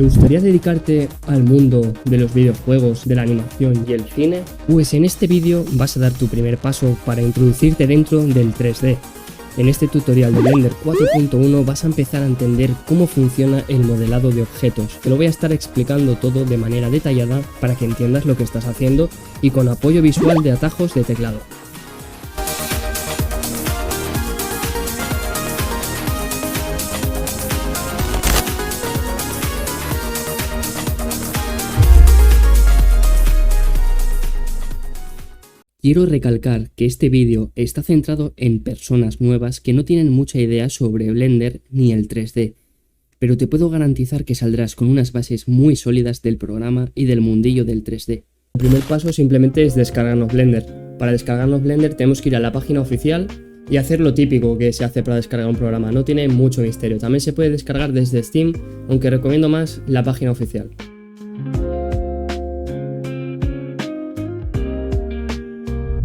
¿Te gustaría dedicarte al mundo de los videojuegos, de la animación y el cine? Pues en este vídeo vas a dar tu primer paso para introducirte dentro del 3D. En este tutorial de Blender 4.1 vas a empezar a entender cómo funciona el modelado de objetos. Te lo voy a estar explicando todo de manera detallada para que entiendas lo que estás haciendo y con apoyo visual de atajos de teclado. Quiero recalcar que este vídeo está centrado en personas nuevas que no tienen mucha idea sobre Blender ni el 3D, pero te puedo garantizar que saldrás con unas bases muy sólidas del programa y del mundillo del 3D. El primer paso simplemente es descargarnos Blender. Para descargarnos Blender tenemos que ir a la página oficial y hacer lo típico que se hace para descargar un programa, no tiene mucho misterio. También se puede descargar desde Steam, aunque recomiendo más la página oficial.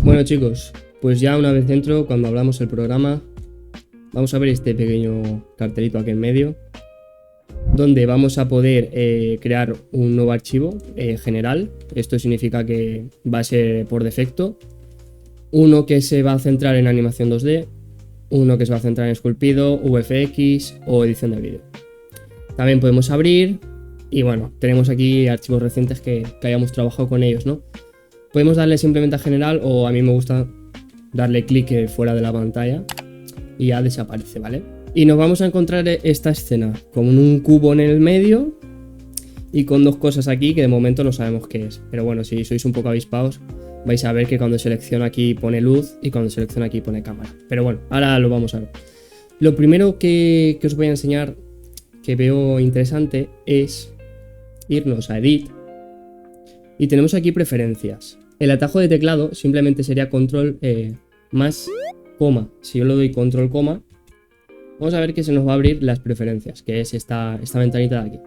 Bueno chicos, pues ya una vez dentro, cuando hablamos del programa, vamos a ver este pequeño cartelito aquí en medio, donde vamos a poder crear un nuevo archivo general. Esto significa que va a ser por defecto, uno que se va a centrar en animación 2D, uno que se va a centrar en esculpido, VFX o edición de vídeo. También podemos abrir y bueno, tenemos aquí archivos recientes que hayamos trabajado con ellos, ¿no? Podemos darle simplemente a general o a mí me gusta darle clic fuera de la pantalla y ya desaparece, ¿vale? Y nos vamos a encontrar esta escena con un cubo en el medio y con dos cosas aquí que de momento no sabemos qué es. Pero bueno, si sois un poco avispados vais a ver que cuando selecciono aquí pone luz y cuando selecciono aquí pone cámara. Pero bueno, ahora lo vamos a ver. Lo primero que os voy a enseñar que veo interesante es irnos a Edit y tenemos aquí preferencias. El atajo de teclado simplemente sería control más coma. Si yo le doy control coma, vamos a ver que se nos va a abrir las preferencias, que es esta ventanita de aquí.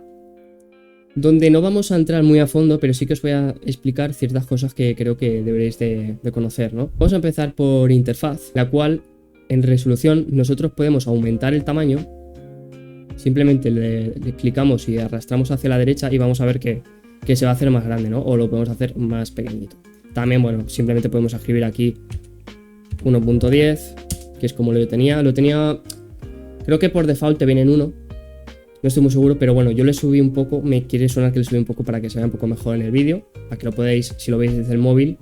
Donde no vamos a entrar muy a fondo, pero sí que os voy a explicar ciertas cosas que creo que deberéis de conocer, ¿no? Vamos a empezar por interfaz, la cual en resolución nosotros podemos aumentar el tamaño. Simplemente le clicamos y arrastramos hacia la derecha y vamos a ver que se va a hacer más grande, ¿no? O lo podemos hacer más pequeñito. También, bueno, simplemente podemos escribir aquí 1.10, que es como lo tenía. Creo que por default te viene en 1. No estoy muy seguro, pero bueno, yo le subí un poco. Me quiere sonar que le subí un poco para que se vea un poco mejor en el vídeo. Para que lo podáis, si lo veis desde el móvil.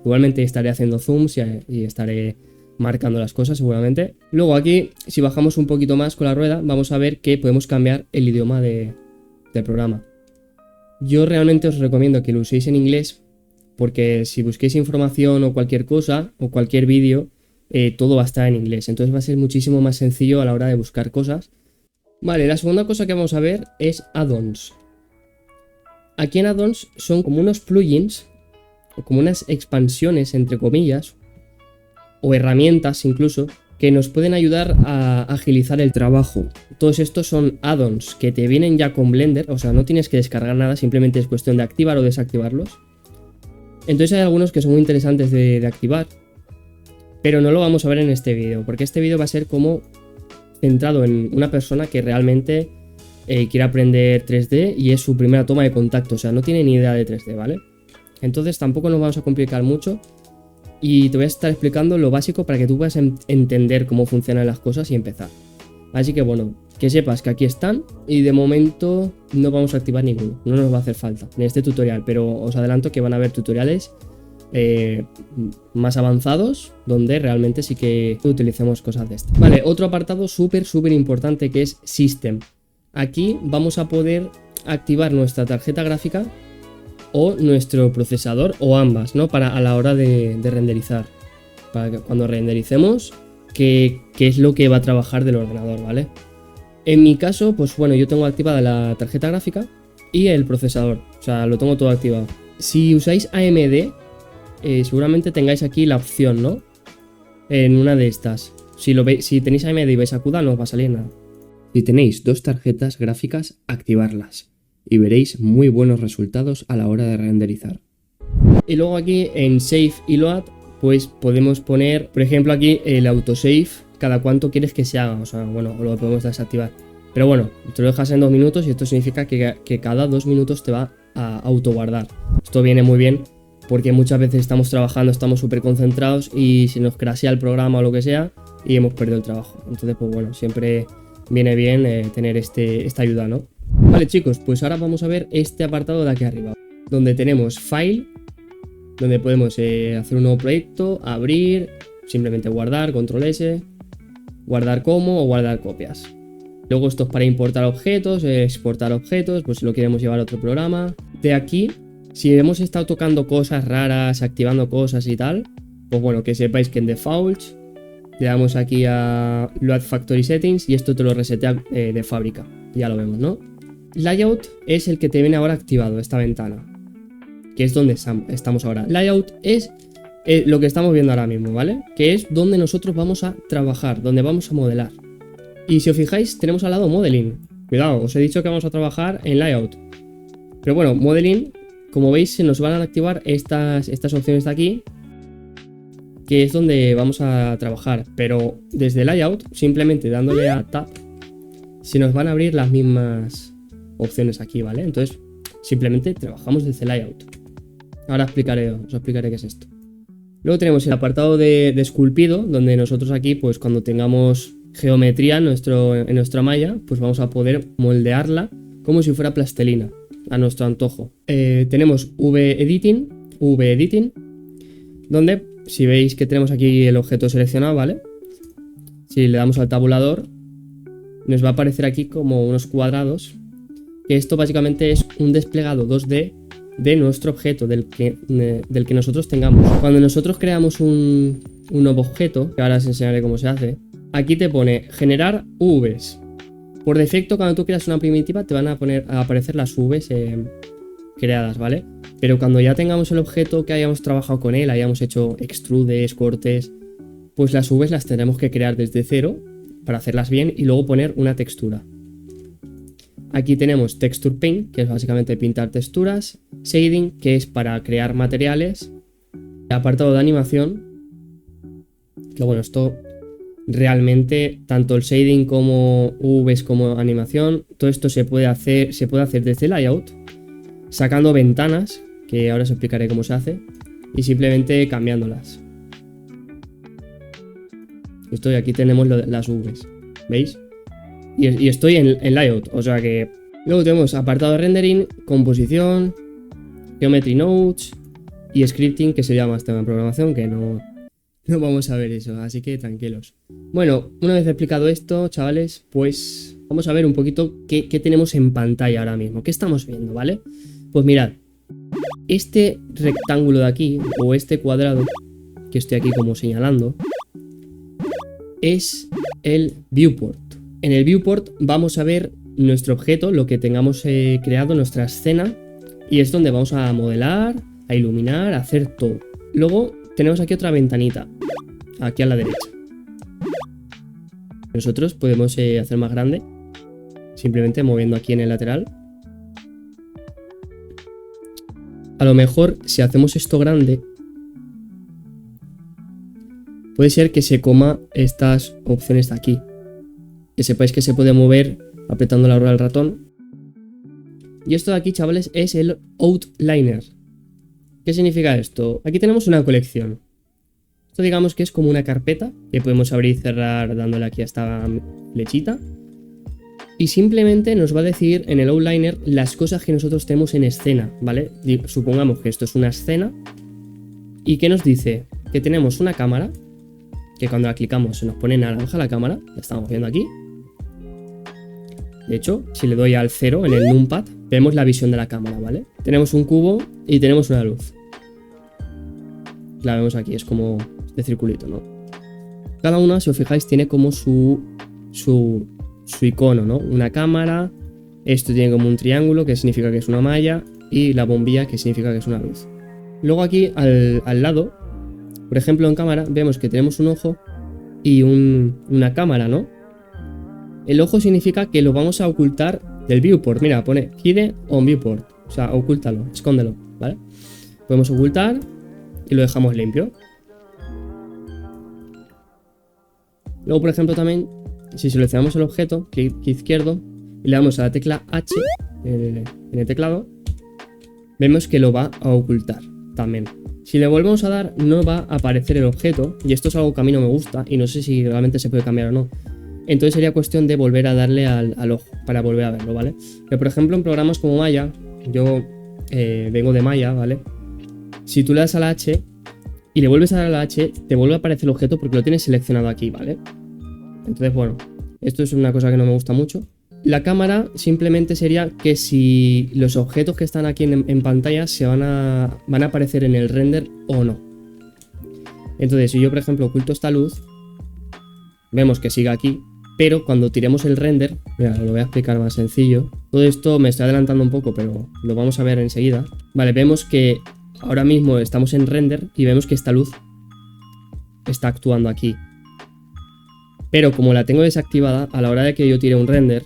Igualmente estaré haciendo zooms y estaré marcando las cosas seguramente. Luego aquí, si bajamos un poquito más con la rueda, vamos a ver que podemos cambiar el idioma del programa. Yo realmente os recomiendo que lo uséis en inglés, porque si busquéis información o cualquier cosa o cualquier vídeo, todo va a estar en inglés. Entonces va a ser muchísimo más sencillo a la hora de buscar cosas. Vale, la segunda cosa que vamos a ver es add-ons. Aquí en add-ons son como unos plugins o como unas expansiones, entre comillas, o herramientas incluso, que nos pueden ayudar a agilizar el trabajo. Todos estos son add-ons que te vienen ya con Blender, o sea, no tienes que descargar nada, simplemente es cuestión de activar o desactivarlos. Entonces hay algunos que son muy interesantes de activar, pero no lo vamos a ver en este vídeo, porque este vídeo va a ser como centrado en una persona que realmente quiere aprender 3D y es su primera toma de contacto, o sea, no tiene ni idea de 3D, ¿vale? Entonces tampoco nos vamos a complicar mucho y te voy a estar explicando lo básico para que tú puedas entender cómo funcionan las cosas y empezar. Así que bueno, que sepas que aquí están y de momento no vamos a activar ninguno, no nos va a hacer falta en este tutorial, pero os adelanto que van a haber tutoriales más avanzados donde realmente sí que utilicemos cosas de estas. Vale, otro apartado súper importante que es System. Aquí vamos a poder activar nuestra tarjeta gráfica o nuestro procesador o ambas, ¿no? Para a la hora de renderizar, para que cuando rendericemos qué es lo que va a trabajar del ordenador, ¿vale? En mi caso, pues bueno, yo tengo activada la tarjeta gráfica y el procesador, o sea, lo tengo todo activado. Si usáis AMD, seguramente tengáis aquí la opción, ¿no? En una de estas. Si tenéis AMD y vais a CUDA, no os va a salir nada. Si tenéis dos tarjetas gráficas, activarlas y veréis muy buenos resultados a la hora de renderizar. Y luego aquí en Save y Load, pues podemos poner, por ejemplo aquí el autosave, cada cuánto quieres que se haga, o sea, bueno, lo podemos desactivar. Pero bueno, te lo dejas en 2 minutos y esto significa que cada 2 minutos te va a autoguardar. Esto viene muy bien porque muchas veces estamos trabajando, estamos súper concentrados y se nos crashea el programa o lo que sea y hemos perdido el trabajo. Entonces, pues bueno, siempre viene bien tener esta ayuda, ¿no? Vale, chicos, pues ahora vamos a ver este apartado de aquí arriba, donde tenemos File, donde podemos hacer un nuevo proyecto, abrir, simplemente guardar, control S, guardar como o guardar copias. Luego esto es para importar objetos, exportar objetos, pues si lo queremos llevar a otro programa. De aquí, si hemos estado tocando cosas raras, activando cosas y tal, pues bueno, que sepáis que en Defaults le damos aquí a Load Factory Settings y esto te lo resetea de fábrica. Ya lo vemos, ¿no? Layout es el que te viene ahora activado, esta ventana, que es donde estamos ahora. Layout es lo que estamos viendo ahora mismo, ¿vale? Que es donde nosotros vamos a trabajar, donde vamos a modelar. Y si os fijáis, tenemos al lado Modeling. Cuidado, os he dicho que vamos a trabajar en Layout. Pero bueno, Modeling, como veis, se nos van a activar estas opciones de aquí, que es donde vamos a trabajar. Pero desde Layout, simplemente dándole a Tab, se nos van a abrir las mismas opciones aquí, ¿vale? Entonces, simplemente trabajamos desde Layout. Ahora os explicaré qué es esto. Luego tenemos el apartado de esculpido, donde nosotros aquí, pues cuando tengamos geometría en nuestra malla, pues vamos a poder moldearla como si fuera plastilina, a nuestro antojo. Tenemos V-Editing, donde si veis que tenemos aquí el objeto seleccionado, ¿vale? Si le damos al tabulador, nos va a aparecer aquí como unos cuadrados, que esto básicamente es un desplegado 2D de nuestro objeto, del que nosotros tengamos. Cuando nosotros creamos un nuevo objeto, que ahora os enseñaré cómo se hace, aquí te pone generar UVs. Por defecto, cuando tú creas una primitiva, te van a aparecer las UVs creadas, ¿vale? Pero cuando ya tengamos el objeto, que hayamos trabajado con él, hayamos hecho extrudes, cortes, pues las UVs las tendremos que crear desde cero para hacerlas bien y luego poner una textura. Aquí tenemos Texture Paint, que es básicamente pintar texturas, Shading, que es para crear materiales, apartado de animación, que bueno, esto realmente, tanto el shading como UVs como animación, todo esto se puede hacer desde Layout, sacando ventanas, que ahora os explicaré cómo se hace, y simplemente cambiándolas. Aquí tenemos las UVs, ¿veis? Y estoy en Layout, o sea que... Luego tenemos apartado de rendering, composición, geometry nodes y scripting, que sería más tema de programación, que no vamos a ver eso, así que tranquilos. Bueno, una vez explicado esto, chavales, pues vamos a ver un poquito qué tenemos en pantalla ahora mismo, qué estamos viendo, ¿vale? Pues mirad, este rectángulo de aquí, o este cuadrado, que estoy aquí como señalando, es el viewport. En el viewport vamos a ver nuestro objeto, lo que tengamos creado, nuestra escena, y es donde vamos a modelar, a iluminar, a hacer todo. Luego tenemos aquí otra ventanita, aquí a la derecha. Nosotros podemos hacer más grande, simplemente moviendo aquí en el lateral. A lo mejor, si hacemos esto grande, puede ser que se coma estas opciones de aquí. Que sepáis que se puede mover apretando la rueda del ratón. Y esto de aquí, chavales, es el Outliner. ¿Qué significa esto? Aquí tenemos una colección. Esto digamos que es como una carpeta que podemos abrir y cerrar dándole aquí a esta flechita. Y simplemente nos va a decir en el Outliner las cosas que nosotros tenemos en escena, ¿vale? Supongamos que esto es una escena. ¿Y qué nos dice? Que tenemos una cámara, que cuando la clicamos se nos pone naranja la cámara, la estamos viendo aquí. De hecho, si le doy al 0 en el numpad, vemos la visión de la cámara, ¿vale? Tenemos un cubo y tenemos una luz. La vemos aquí, es como este circulito, ¿no? Cada una, si os fijáis, tiene como su icono, ¿no? Una cámara, esto tiene como un triángulo, que significa que es una malla, y la bombilla, que significa que es una luz. Luego aquí, al lado, por ejemplo, en cámara, vemos que tenemos un ojo y una cámara, ¿no? El ojo significa que lo vamos a ocultar del viewport. Mira, pone hide on viewport. O sea, ocúltalo, escóndelo, ¿vale? Podemos ocultar y lo dejamos limpio. Luego, por ejemplo, también si seleccionamos el objeto, clic izquierdo, y le damos a la tecla H en el teclado, vemos que lo va a ocultar también. Si le volvemos a dar, no va a aparecer el objeto, y esto es algo que a mí no me gusta, y no sé si realmente se puede cambiar o no. Entonces sería cuestión de volver a darle al ojo para volver a verlo, ¿vale? Pero por ejemplo en programas como Maya, yo vengo de Maya, ¿vale? Si tú le das a la H y le vuelves a dar a la H, te vuelve a aparecer el objeto porque lo tienes seleccionado aquí, ¿vale? Entonces, bueno, esto es una cosa que no me gusta mucho. La cámara simplemente sería que si los objetos que están aquí en pantalla van a aparecer en el render o no. Entonces, si yo, por ejemplo, oculto esta luz, vemos que sigue aquí, pero cuando tiremos el render, mira, lo voy a explicar más sencillo. Todo esto me estoy adelantando un poco, pero lo vamos a ver enseguida. Vale, vemos que ahora mismo estamos en render y vemos que esta luz está actuando aquí. Pero como la tengo desactivada, a la hora de que yo tire un render,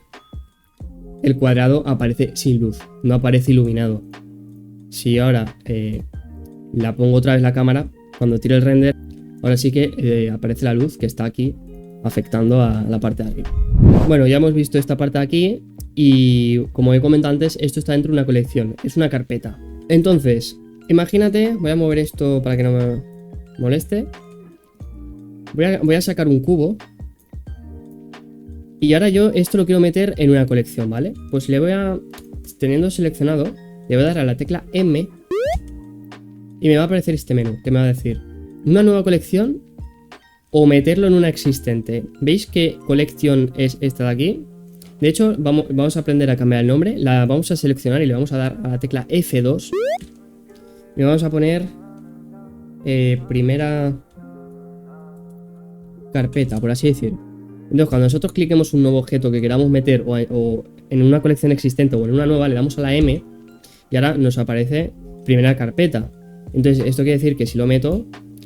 el cuadrado aparece sin luz, no aparece iluminado. Si ahora la pongo otra vez la cámara, cuando tire el render, ahora sí que aparece la luz que está aquí afectando a la parte de arriba. Bueno, ya hemos visto esta parte de aquí y como he comentado antes, esto está dentro de una colección, es una carpeta. Entonces, imagínate, voy a mover esto para que no me moleste. Voy a sacar un cubo. Y ahora yo esto lo quiero meter en una colección, ¿vale? Pues teniendo seleccionado, le voy a dar a la tecla M y me va a aparecer este menú, que me va a decir una nueva colección o meterlo en una existente. ¿Veis qué colección es esta de aquí? De hecho, vamos a aprender a cambiar el nombre. La vamos a seleccionar y le vamos a dar a la tecla F2. Y vamos a poner primera carpeta, por así decirlo. Entonces, cuando nosotros cliquemos un nuevo objeto que queramos meter o en una colección existente o en una nueva, le damos a la M y ahora nos aparece primera carpeta. Entonces, esto quiere decir que si lo meto,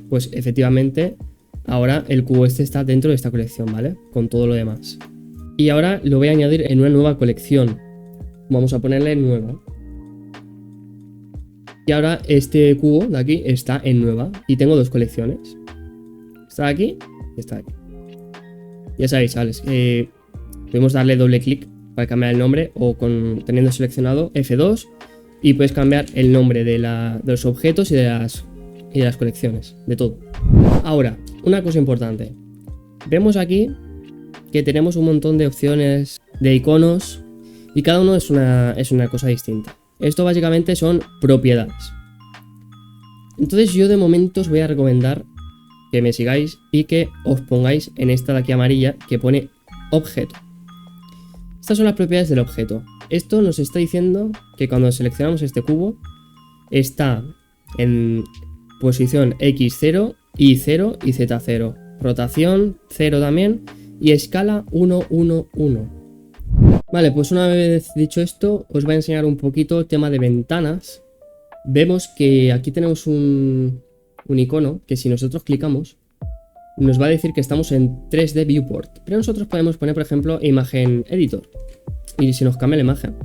pues efectivamente ahora el cubo este está dentro de esta colección, ¿vale? Con todo lo demás. Y ahora lo voy a añadir en una nueva colección. Vamos a ponerle nueva. Y ahora este cubo de aquí está en nueva y tengo dos colecciones. Está aquí y está aquí. Ya sabéis, ¿sabes? Podemos darle doble clic para cambiar el nombre o teniendo seleccionado F2 y puedes cambiar el nombre de los objetos y de las colecciones, de todo. Ahora, una cosa importante. Vemos aquí que tenemos un montón de opciones de iconos y cada uno es una cosa distinta. Esto básicamente son propiedades. Entonces yo de momento os voy a recomendar que me sigáis y que os pongáis en esta de aquí amarilla que pone objeto. Estas son las propiedades del objeto. Esto nos está diciendo que cuando seleccionamos este cubo está en posición X0, Y0 y Z0. Rotación 0 también y escala 1, 1, 1. Vale, pues una vez dicho esto, os voy a enseñar un poquito el tema de ventanas. Vemos que aquí tenemos un icono que si nosotros clicamos nos va a decir que estamos en 3D Viewport, pero nosotros podemos poner por ejemplo imagen editor y si nos cambia la imagen,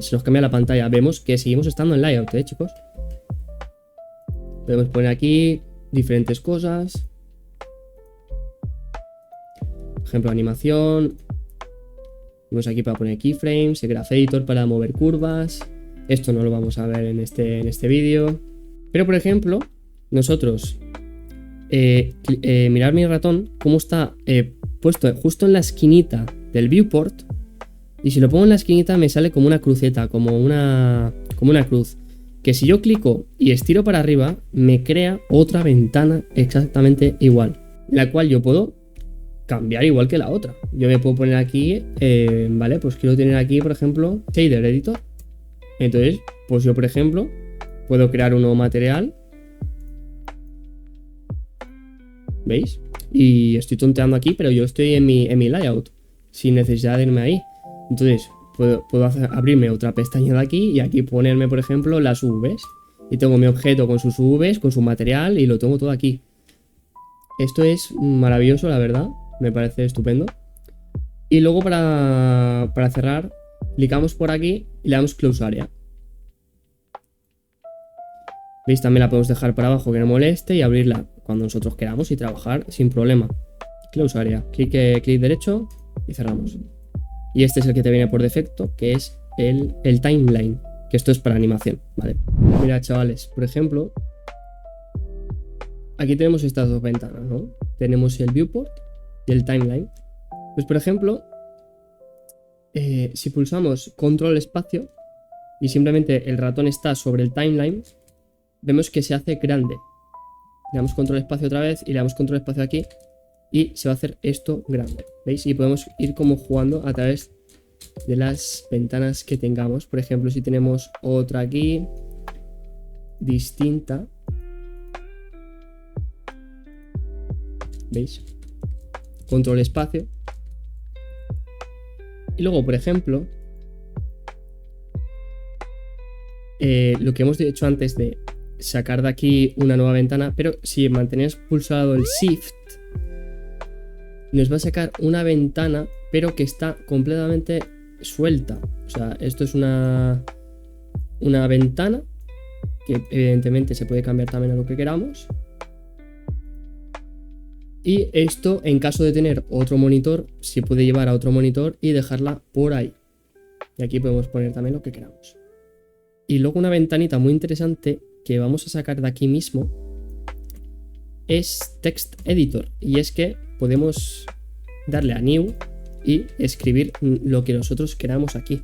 si nos cambia la pantalla, vemos que seguimos estando en layout, chicos. Podemos poner aquí diferentes cosas, por ejemplo animación, vemos aquí para poner keyframes, el graph editor para mover curvas. Esto no lo vamos a ver en este vídeo, pero por ejemplo nosotros mirar mi ratón cómo está puesto justo en la esquinita del viewport y si lo pongo en la esquinita me sale como una cruceta, como una cruz, que si yo clico y estiro para arriba me crea otra ventana exactamente igual, la cual yo puedo cambiar igual que la otra. Yo me puedo poner aquí, vale, pues quiero tener aquí por ejemplo shader editor. Entonces pues yo por ejemplo puedo crear un nuevo material. ¿Veis? Y estoy tonteando aquí, pero yo estoy en mi layout, sin necesidad de irme ahí. Entonces, puedo abrirme otra pestaña de aquí y aquí ponerme, por ejemplo, las UVs. Y tengo mi objeto con sus UVs, con su material y lo tengo todo aquí. Esto es maravilloso, la verdad. Me parece estupendo. Y luego para cerrar, clicamos por aquí y le damos Close Area. ¿Veis? También la podemos dejar para abajo que no moleste y abrirla cuando nosotros queramos y trabajar sin problema. Close area. Clic derecho y cerramos. Y este es el que te viene por defecto, que es el timeline, que esto es para animación, ¿vale? Mira, chavales, por ejemplo, aquí tenemos estas dos ventanas, ¿no? Tenemos el viewport y el timeline. Pues, por ejemplo, si pulsamos control espacio y simplemente el ratón está sobre el timeline, vemos que se hace grande. Le damos control espacio otra vez y le damos control espacio aquí y se va a hacer esto grande, ¿veis? Y podemos ir como jugando a través de las ventanas que tengamos. Por ejemplo, si tenemos otra aquí distinta, ¿veis? Control espacio. Y luego, por ejemplo, lo que hemos hecho antes de sacar de aquí una nueva ventana, pero si mantenéis pulsado el Shift, nos va a sacar una ventana, pero que está completamente suelta. O sea, esto es una ventana que evidentemente se puede cambiar también a lo que queramos. Y esto, en caso de tener otro monitor, se puede llevar a otro monitor y dejarla por ahí. Y aquí podemos poner también lo que queramos. Y luego una ventanita muy interesante que vamos a sacar de aquí mismo es Text Editor. Y es que podemos darle a New y escribir lo que nosotros queramos aquí.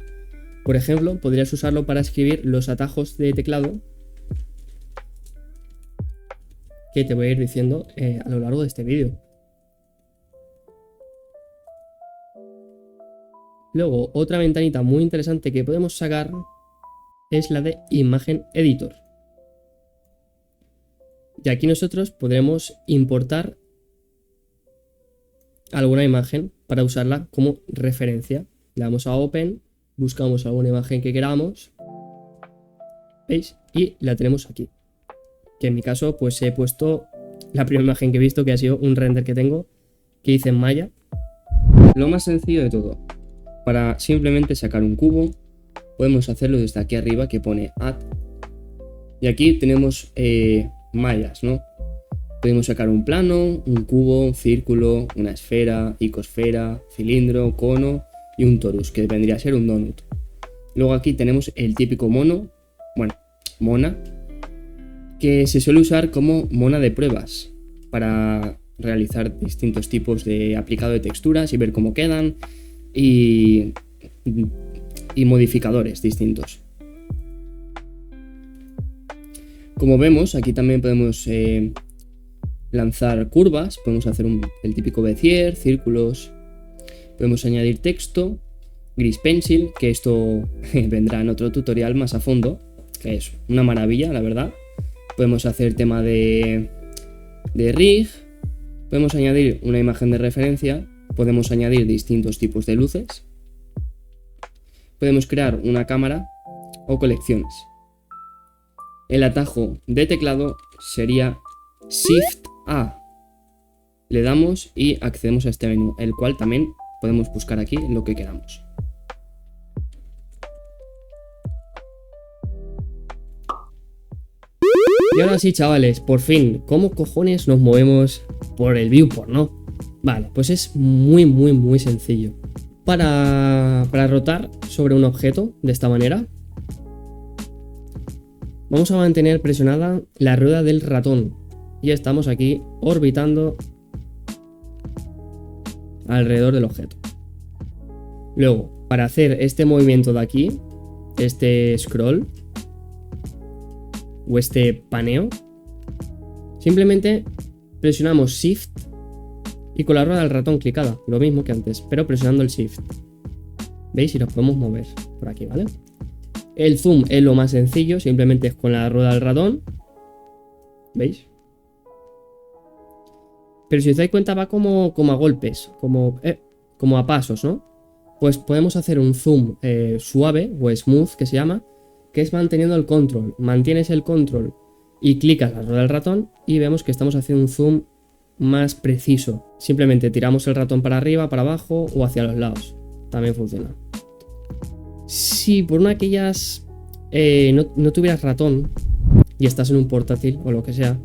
Por ejemplo, podrías usarlo para escribir los atajos de teclado que te voy a ir diciendo a lo largo de este vídeo. Luego, otra ventanita muy interesante que podemos sacar es la de Imagen Editor. Y aquí nosotros podremos importar alguna imagen para usarla como referencia. Le damos a Open, buscamos alguna imagen que queramos, ¿veis? Y la tenemos aquí. Que en mi caso pues he puesto la primera imagen que he visto, que ha sido un render que tengo, que hice en Maya. Lo más sencillo de todo, para simplemente sacar un cubo, podemos hacerlo desde aquí arriba que pone Add. Y aquí tenemos mallas, ¿no? Podemos sacar un plano, un cubo, un círculo, una esfera, icosfera, cilindro, cono y un torus, que vendría a ser un donut. Luego aquí tenemos el típico mono, bueno, mona, que se suele usar como mona de pruebas para realizar distintos tipos de aplicado de texturas y ver cómo quedan y modificadores distintos. Como vemos, aquí también podemos lanzar curvas, podemos hacer el típico Bezier, círculos, podemos añadir texto, gris pencil, que esto vendrá en otro tutorial más a fondo, que es una maravilla, la verdad. Podemos hacer tema de rig, podemos añadir una imagen de referencia, podemos añadir distintos tipos de luces, podemos crear una cámara o colecciones. El atajo de teclado sería Shift A. Le damos y accedemos a este menú, el cual también podemos buscar aquí lo que queramos. Y ahora sí, chavales, por fin, ¿cómo cojones nos movemos por el viewport, no? Vale, pues es muy sencillo. Para rotar sobre un objeto de esta manera, vamos a mantener presionada la rueda del ratón. Y estamos aquí orbitando alrededor del objeto. Luego, para hacer este movimiento de aquí, este scroll o este paneo, simplemente presionamos Shift y con la rueda del ratón clicada, lo mismo que antes, pero presionando el Shift. ¿Veis? Y nos podemos mover por aquí, ¿vale? El zoom es lo más sencillo, simplemente es con la rueda del ratón. ¿Veis? Pero si os dais cuenta va como a golpes, como a pasos, ¿no? Pues podemos hacer un zoom suave o smooth, que se llama, que es manteniendo el control. Mantienes el control y clicas la rueda del ratón y vemos que estamos haciendo un zoom más preciso. Simplemente tiramos el ratón para arriba, para abajo o hacia los lados. También funciona. Si por una de aquellas no tuvieras ratón y estás en un portátil o lo que sea,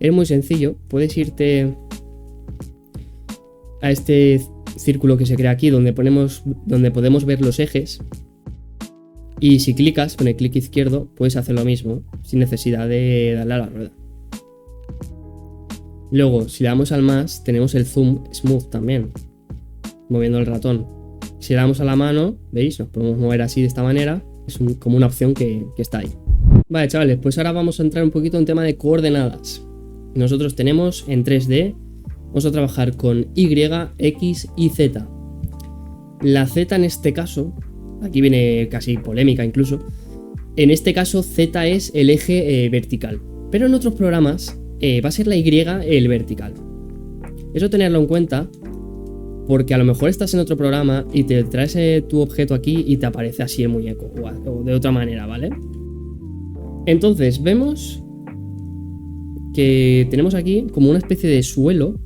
es muy sencillo. Puedes irte a este círculo que se crea aquí donde podemos ver los ejes. Y si clicas con el clic izquierdo puedes hacer lo mismo sin necesidad de darle a la rueda. Luego, si le damos al más, tenemos el zoom smooth también, moviendo el ratón. Si le damos a la mano, ¿veis? Nos podemos mover así de esta manera. Es como una opción que está ahí. Vale, chavales, pues ahora vamos a entrar un poquito en tema de coordenadas. Nosotros tenemos en 3D, vamos a trabajar con Y, X y Z. La Z en este caso, aquí viene casi polémica incluso, en este caso Z es el eje vertical, pero en otros programas va a ser la Y el vertical. Eso tenerlo en cuenta porque a lo mejor estás en otro programa y te traes tu objeto aquí y te aparece así el muñeco o de otra manera, ¿vale? Entonces vemos que tenemos aquí como una especie de suelo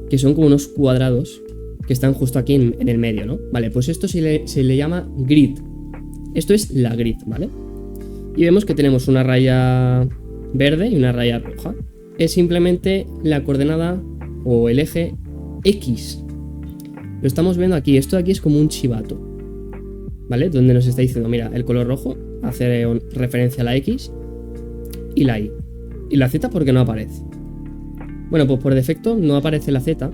que son como unos cuadrados que están justo aquí en el medio, ¿no? Vale, pues esto se le llama grid. Esto es la grid, ¿vale? Y vemos que tenemos una raya verde y una raya roja. Es simplemente la coordenada o el eje X. Lo estamos viendo aquí. Esto de aquí es como un chivato, ¿vale? Donde nos está diciendo, mira, el color rojo hace referencia a la X y la Y. ¿Y la Z por qué no aparece? Bueno, pues por defecto no aparece la Z,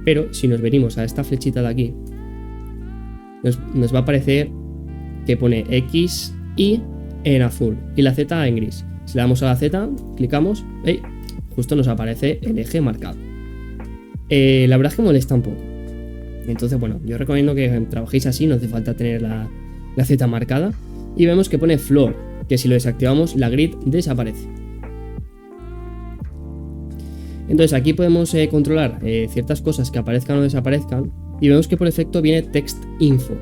pero si nos venimos a esta flechita de aquí, nos va a aparecer que pone X, Y en azul y la Z en gris. Si le damos a la Z, clicamos, ¡ey! Justo nos aparece el eje marcado. La verdad es que molesta un poco. Entonces, bueno, yo recomiendo que trabajéis así, no hace falta tener la Z marcada. Y vemos que pone floor, que si lo desactivamos, la grid desaparece. Entonces aquí podemos controlar ciertas cosas que aparezcan o desaparezcan. Y vemos que por defecto viene text info,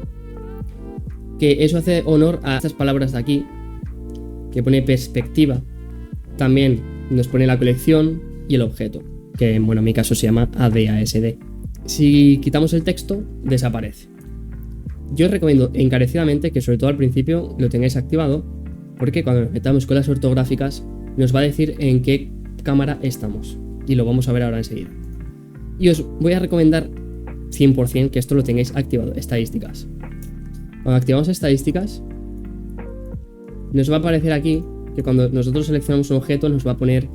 que eso hace honor a estas palabras de aquí, que pone perspectiva. También nos pone la colección y el objeto, que bueno, en mi caso se llama ADASD. Si quitamos el texto, desaparece. Yo os recomiendo encarecidamente que sobre todo al principio lo tengáis activado, porque cuando nos metamos con las ortográficas nos va a decir en qué cámara estamos, y lo vamos a ver ahora enseguida. Y os voy a recomendar 100% que esto lo tengáis activado, estadísticas. Cuando activamos estadísticas, nos va a aparecer aquí que cuando nosotros seleccionamos un objeto nos va a poner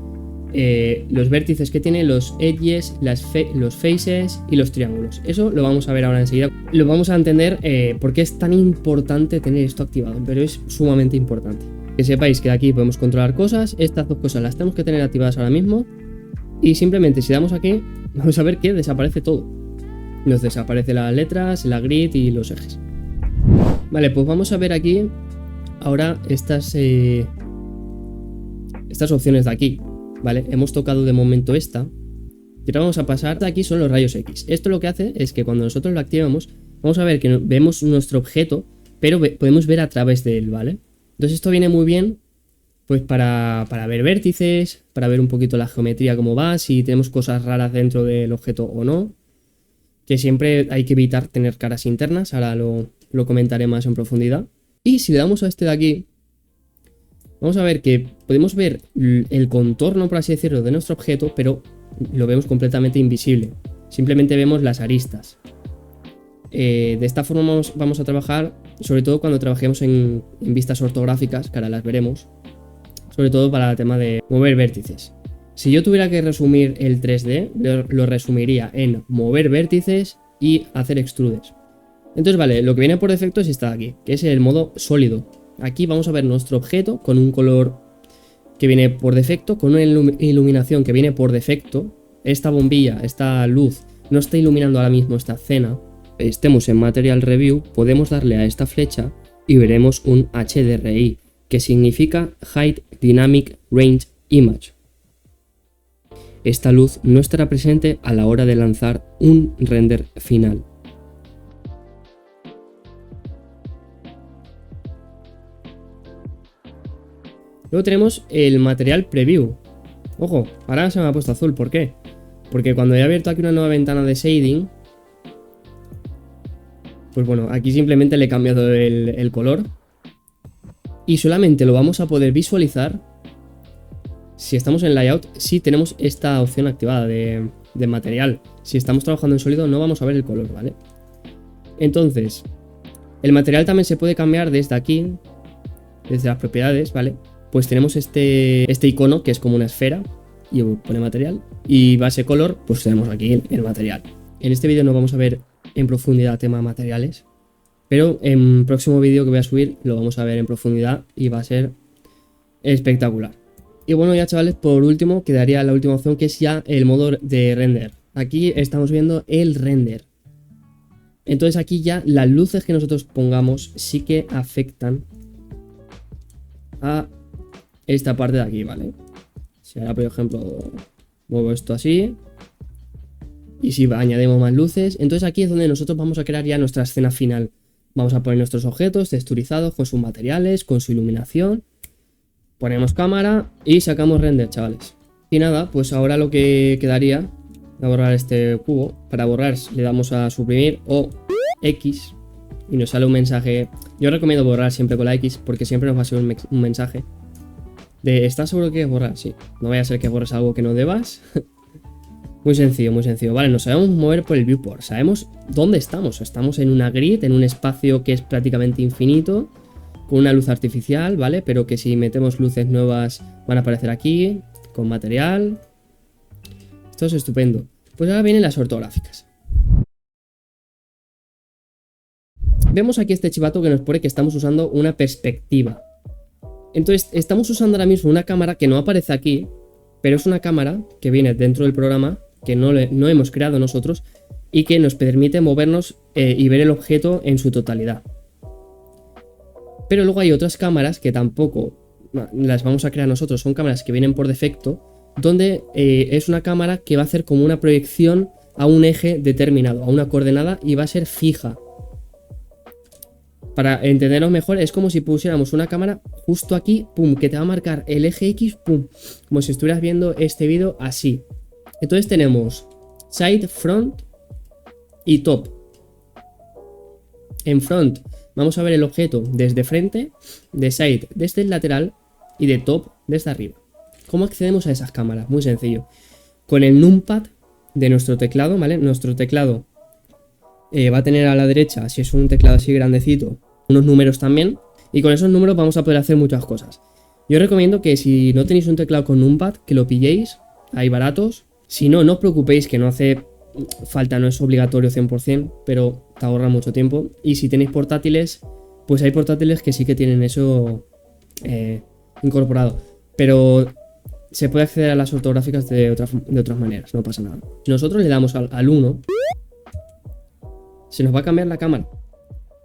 los vértices que tiene, los edges, los faces y los triángulos. Eso lo vamos a ver ahora enseguida. Lo vamos a entender por qué es tan importante tener esto activado, pero es sumamente importante. Que sepáis que de aquí podemos controlar cosas. Estas dos cosas las tenemos que tener activadas ahora mismo. Y simplemente si damos aquí, vamos a ver que desaparece todo. Nos desaparecen las letras, la grid y los ejes. Vale, pues vamos a ver aquí ahora estas opciones de aquí, ¿vale? Hemos tocado de momento esta. Y ahora vamos a pasar de aquí, son los rayos X. Esto lo que hace es que cuando nosotros lo activamos, vamos a ver que vemos nuestro objeto, pero podemos ver a través de él, ¿vale? Entonces esto viene muy bien pues para ver vértices, para ver un poquito la geometría cómo va, si tenemos cosas raras dentro del objeto o no. Que siempre hay que evitar tener caras internas, ahora lo comentaré más en profundidad. Y si le damos a este de aquí, vamos a ver que podemos ver el contorno, por así decirlo, de nuestro objeto, pero lo vemos completamente invisible. Simplemente vemos las aristas. De esta forma vamos a trabajar, sobre todo cuando trabajemos en vistas ortográficas, que ahora las veremos, sobre todo para el tema de mover vértices. Si yo tuviera que resumir el 3D, lo resumiría en mover vértices y hacer extrudes. Entonces, vale, lo que viene por defecto es esta de aquí, que es el modo sólido. Aquí vamos a ver nuestro objeto con un color que viene por defecto, con una iluminación que viene por defecto. Esta bombilla, esta luz, no está iluminando ahora mismo esta escena. Estemos en Material Review, podemos darle a esta flecha y veremos un HDRI, que significa Height Dynamic Range Image. Esta luz no estará presente a la hora de lanzar un render final. Luego tenemos el Material Preview. Ojo, ahora se me ha puesto azul, ¿por qué? Porque cuando he abierto aquí una nueva ventana de shading, pues bueno, aquí simplemente le he cambiado el color. Y solamente lo vamos a poder visualizar si estamos en Layout, si tenemos esta opción activada de de material. Si estamos trabajando en sólido no vamos a ver el color, ¿vale? Entonces, el material también se puede cambiar desde aquí, desde las propiedades, ¿vale? Pues tenemos este icono que es como una esfera y pone material, y base color, pues tenemos aquí el material. En este vídeo no vamos a ver en profundidad tema materiales, pero en el próximo vídeo que voy a subir lo vamos a ver en profundidad y va a ser espectacular. Y bueno, ya chavales, por último quedaría la última opción, que es ya el modo de render. Aquí estamos viendo el render. Entonces aquí ya las luces que nosotros pongamos sí que afectan a esta parte de aquí, ¿vale? Si ahora, por ejemplo, muevo esto así, y si añadimos más luces, entonces aquí es donde nosotros vamos a crear ya nuestra escena final. Vamos a poner nuestros objetos texturizados con sus materiales, con su iluminación. Ponemos cámara y sacamos render, chavales. Y nada, pues ahora lo que quedaría es borrar este cubo. Para borrar le damos a suprimir o X y nos sale un mensaje. Yo recomiendo borrar siempre con la X porque siempre nos va a ser un mensaje de ¿estás seguro que quieres borrar? Sí, no vaya a ser que borres algo que no debas. Muy sencillo, muy sencillo. Vale, nos sabemos mover por el viewport. Sabemos dónde estamos. Estamos en una grid, en un espacio que es prácticamente infinito, con una luz artificial, ¿vale? Pero que si metemos luces nuevas van a aparecer aquí, con material. Esto es estupendo. Pues ahora vienen las ortográficas. Vemos aquí este chivato que nos pone que estamos usando una perspectiva. Entonces, estamos usando ahora mismo una cámara que no aparece aquí, pero es una cámara que viene dentro del programa, que no hemos creado nosotros, y que nos permite movernos y ver el objeto en su totalidad. Pero luego hay otras cámaras que tampoco las vamos a crear nosotros, son cámaras que vienen por defecto, donde es una cámara que va a hacer como una proyección a un eje determinado, a una coordenada, y va a ser fija. Para entenderlo mejor, es como si pusiéramos una cámara justo aquí, pum, que te va a marcar el eje X, pum, como si estuvieras viendo este vídeo así. Entonces tenemos side, front y top. En front vamos a ver el objeto desde frente, de side desde el lateral y de top desde arriba. ¿Cómo accedemos a esas cámaras? Muy sencillo. Con el numpad de nuestro teclado, ¿vale? Nuestro teclado va a tener a la derecha, si es un teclado así grandecito, unos números también, y con esos números vamos a poder hacer muchas cosas. Yo recomiendo que si no tenéis un teclado con numpad, que lo pilléis, hay baratos. Si no, no os preocupéis, que no hace falta, no es obligatorio 100%, pero te ahorra mucho tiempo. Y si tenéis portátiles, pues hay portátiles que sí que tienen eso incorporado, pero se puede acceder a las ortográficas de otras maneras, no pasa nada. Si nosotros le damos al 1, se nos va a cambiar la cámara.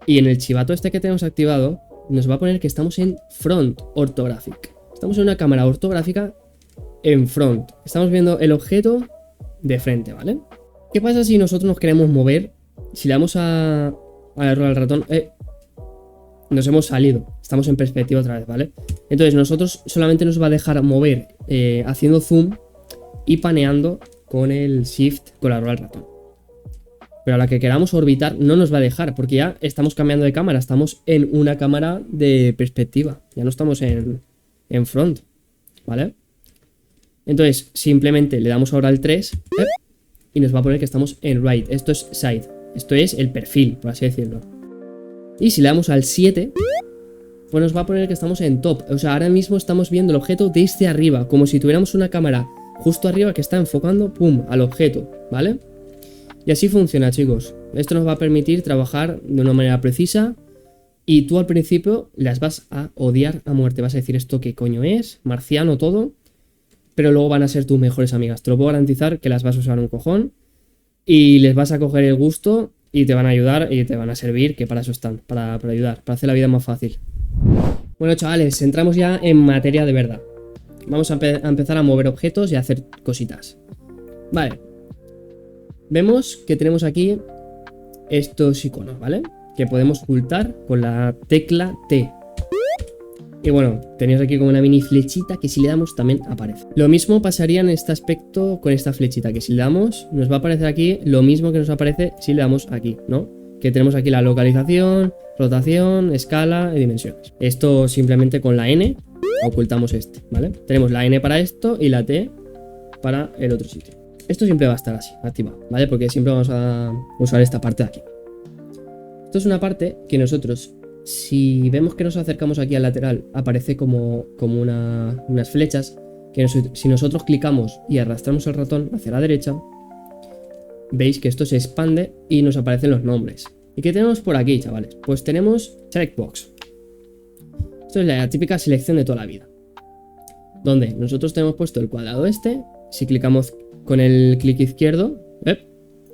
Y en el chivato este que tenemos activado, nos va a poner que estamos en front orthographic. Estamos en una cámara ortográfica en front. Estamos viendo el objeto de frente, ¿vale? ¿Qué pasa si nosotros nos queremos mover? Si le damos a la rueda del ratón, nos hemos salido. Estamos en perspectiva otra vez, ¿vale? Entonces nosotros solamente nos va a dejar mover haciendo zoom y paneando con el shift con la rueda del ratón. Pero a la que queramos orbitar no nos va a dejar, porque ya estamos cambiando de cámara. Estamos en una cámara de perspectiva. Ya no estamos en front, ¿vale? Entonces simplemente le damos ahora al 3 y nos va a poner que estamos en right. Esto es side. Esto es el perfil, por así decirlo. Y si le damos al 7, pues nos va a poner que estamos en top. O sea, ahora mismo estamos viendo el objeto desde arriba, como si tuviéramos una cámara justo arriba que está enfocando, pum, al objeto, ¿vale? Y así funciona, chicos. Esto nos va a permitir trabajar de una manera precisa. Y tú al principio las vas a odiar a muerte. Vas a decir, ¿esto qué coño es? Marciano todo. Pero luego van a ser tus mejores amigas. Te lo puedo garantizar, que las vas a usar un cojón. Y les vas a coger el gusto y te van a ayudar y te van a servir, que para eso están, para ayudar, para hacer la vida más fácil. Bueno, chavales, entramos ya en materia de verdad. Vamos a empezar a mover objetos y a hacer cositas. Vale. Vemos que tenemos aquí estos iconos, ¿vale? Que podemos ocultar con la tecla T. Y bueno, tenéis aquí como una mini flechita que si le damos también aparece. Lo mismo pasaría en este aspecto con esta flechita, que si le damos nos va a aparecer aquí lo mismo que nos aparece si le damos aquí, ¿no? Que tenemos aquí la localización, rotación, escala y dimensiones. Esto simplemente con la N ocultamos este, ¿vale? Tenemos la N para esto y la T para el otro sitio. Esto siempre va a estar así, activado, ¿vale? Porque siempre vamos a usar esta parte de aquí. Esto es una parte que nosotros, si vemos que nos acercamos aquí al lateral, aparece como unas flechas, que si nosotros clicamos y arrastramos el ratón hacia la derecha, veis que esto se expande y nos aparecen los nombres. ¿Y qué tenemos por aquí, chavales? Pues tenemos Select Box. Esto es la típica selección de toda la vida, donde nosotros tenemos puesto el cuadrado este. Si clicamos con el clic izquierdo,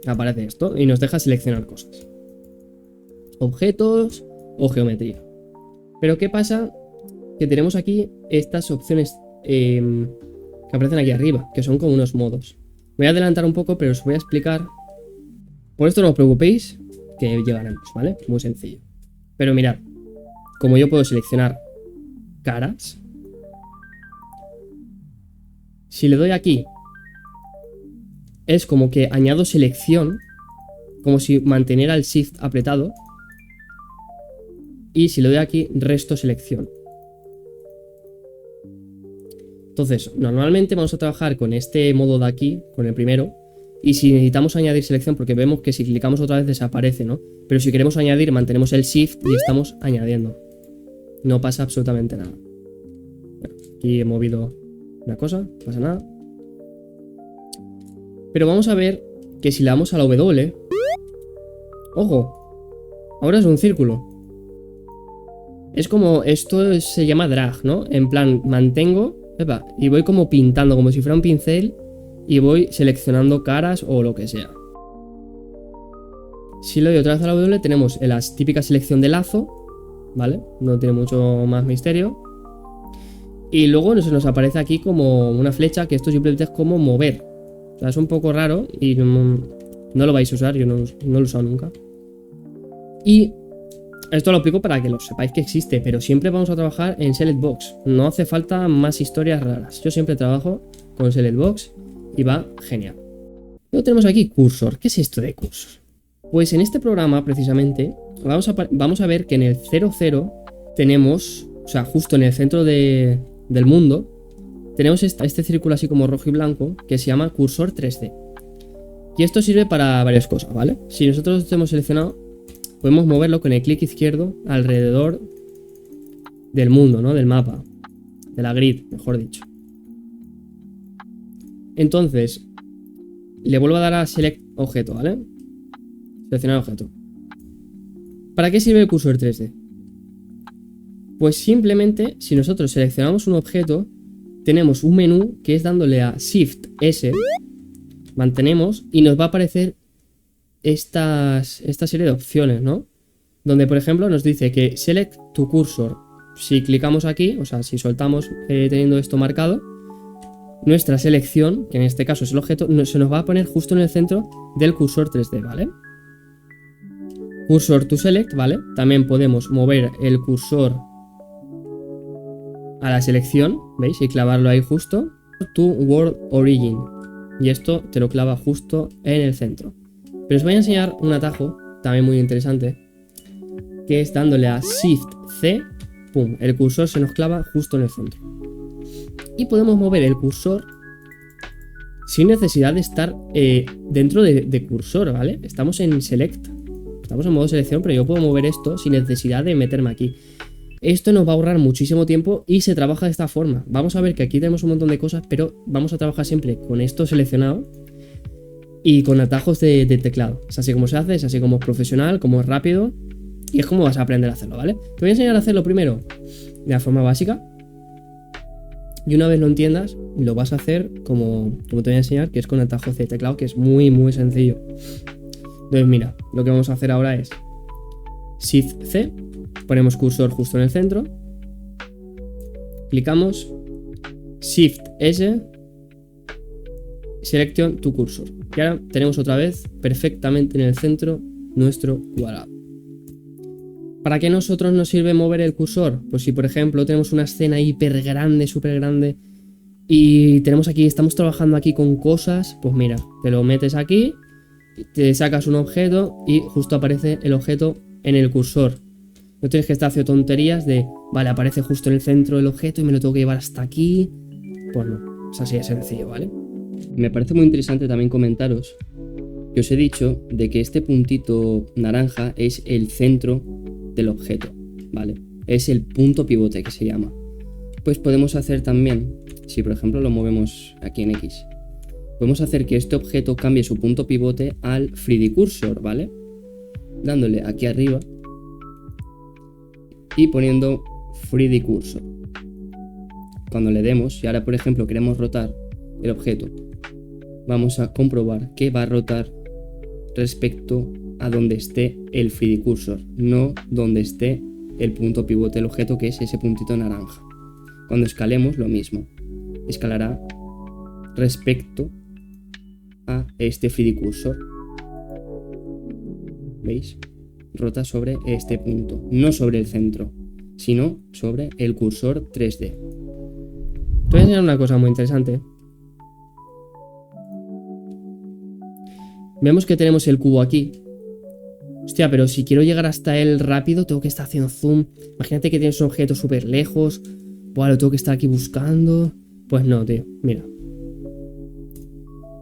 aparece esto y nos deja seleccionar cosas, objetos o geometría. Pero ¿qué pasa? Que tenemos aquí estas opciones que aparecen aquí arriba, que son como unos modos. Voy a adelantar un poco, pero os voy a explicar. Por esto no os preocupéis, que llegaremos, ¿vale? Muy sencillo. Pero mirad, como yo puedo seleccionar caras, si le doy aquí, es como que añado selección, como si manteniera el Shift apretado. Y si le doy aquí, resto selección. Entonces, normalmente vamos a trabajar con este modo de aquí, con el primero. Y si necesitamos añadir selección, porque vemos que si clicamos otra vez desaparece, ¿no? Pero si queremos añadir, mantenemos el Shift y estamos añadiendo. No pasa absolutamente nada. Bueno, aquí he movido una cosa, no pasa nada. Pero vamos a ver que si le damos a la W... ¡Ojo! Ahora es un círculo. Es como... Esto se llama drag, ¿no? En plan, mantengo... y voy como pintando, como si fuera un pincel. Y voy seleccionando caras o lo que sea. Si le doy otra vez a la W, tenemos la típica selección de lazo, ¿vale? No tiene mucho más misterio. Y luego se nos aparece aquí como una flecha, que esto simplemente es como mover. O sea, es un poco raro y no lo vais a usar, yo no lo he usado nunca. Y esto lo explico para que lo sepáis que existe, pero siempre vamos a trabajar en Select Box. No hace falta más historias raras. Yo siempre trabajo con Select Box y va genial. Luego tenemos aquí cursor. ¿Qué es esto de cursor? Pues en este programa, precisamente, vamos a ver que en el 00 tenemos, o sea, justo en el centro del mundo, tenemos este círculo así como rojo y blanco que se llama cursor 3D. Y esto sirve para varias cosas, ¿vale? Si nosotros lo hemos seleccionado, podemos moverlo con el clic izquierdo alrededor del mundo, ¿no? Del mapa, de la grid, mejor dicho. Entonces, le vuelvo a dar a Select Objeto, ¿vale? Seleccionar objeto. ¿Para qué sirve el cursor 3D? Pues simplemente, si nosotros seleccionamos un objeto, tenemos un menú que es dándole a Shift S, mantenemos y nos va a aparecer esta serie de opciones, ¿no? Donde, por ejemplo, nos dice que Select to Cursor. Si clicamos aquí, o sea, si soltamos teniendo esto marcado, nuestra selección, que en este caso es el objeto, se nos va a poner justo en el centro del cursor 3D, ¿vale? Cursor to Select, ¿vale? También podemos mover el cursor a la selección, ¿veis? Y clavarlo ahí justo. To World Origin. Y esto te lo clava justo en el centro. Pero os voy a enseñar un atajo, también muy interesante, que es dándole a Shift C, pum, el cursor se nos clava justo en el centro. Y podemos mover el cursor sin necesidad de estar dentro de cursor, ¿vale? Estamos en Select, estamos en modo selección, pero yo puedo mover esto sin necesidad de meterme aquí. Esto nos va a ahorrar muchísimo tiempo y se trabaja de esta forma. Vamos a ver que aquí tenemos un montón de cosas, pero vamos a trabajar siempre con esto seleccionado y con atajos de teclado. Es así como se hace, es así como es profesional, como es rápido y es como vas a aprender a hacerlo, ¿vale? Te voy a enseñar a hacerlo primero de la forma básica y una vez lo entiendas, lo vas a hacer como te voy a enseñar, que es con atajos de teclado, que es muy, muy sencillo. Entonces, mira, lo que vamos a hacer ahora es Shift C, ponemos cursor justo en el centro, clicamos, Shift S, Selection to Cursor. Y ahora tenemos otra vez perfectamente en el centro nuestro cuadrado. ¿Para qué nosotros nos sirve mover el cursor? Pues si por ejemplo tenemos una escena hiper grande, súper grande, y tenemos aquí, estamos trabajando aquí con cosas, pues mira, te lo metes aquí, te sacas un objeto y justo aparece el objeto en el cursor. No tienes que estar haciendo tonterías de, vale, aparece justo en el centro del objeto y me lo tengo que llevar hasta aquí. Pues no, es así de sencillo, ¿vale? Me parece muy interesante también comentaros que os he dicho de que este puntito naranja es el centro del objeto, ¿vale? Es el punto pivote que se llama. Pues podemos hacer también, si por ejemplo lo movemos aquí en X, podemos hacer que este objeto cambie su punto pivote al 3D cursor, ¿vale? Dándole aquí arriba y poniendo 3D cursor. Cuando le demos, y ahora por ejemplo queremos rotar el objeto, vamos a comprobar que va a rotar respecto a donde esté el 3D cursor, no donde esté el punto pivote del objeto, que es ese puntito naranja. Cuando escalemos, lo mismo, escalará respecto a este 3D cursor. ¿Veis? Rota sobre este punto, no sobre el centro, sino sobre el cursor 3D. Te voy a enseñar una cosa muy interesante. Vemos que tenemos el cubo aquí. Hostia, pero si quiero llegar hasta él rápido, tengo que estar haciendo zoom. Imagínate que tienes un objeto súper lejos. Buah, lo tengo que estar aquí buscando. Pues no, tío, mira.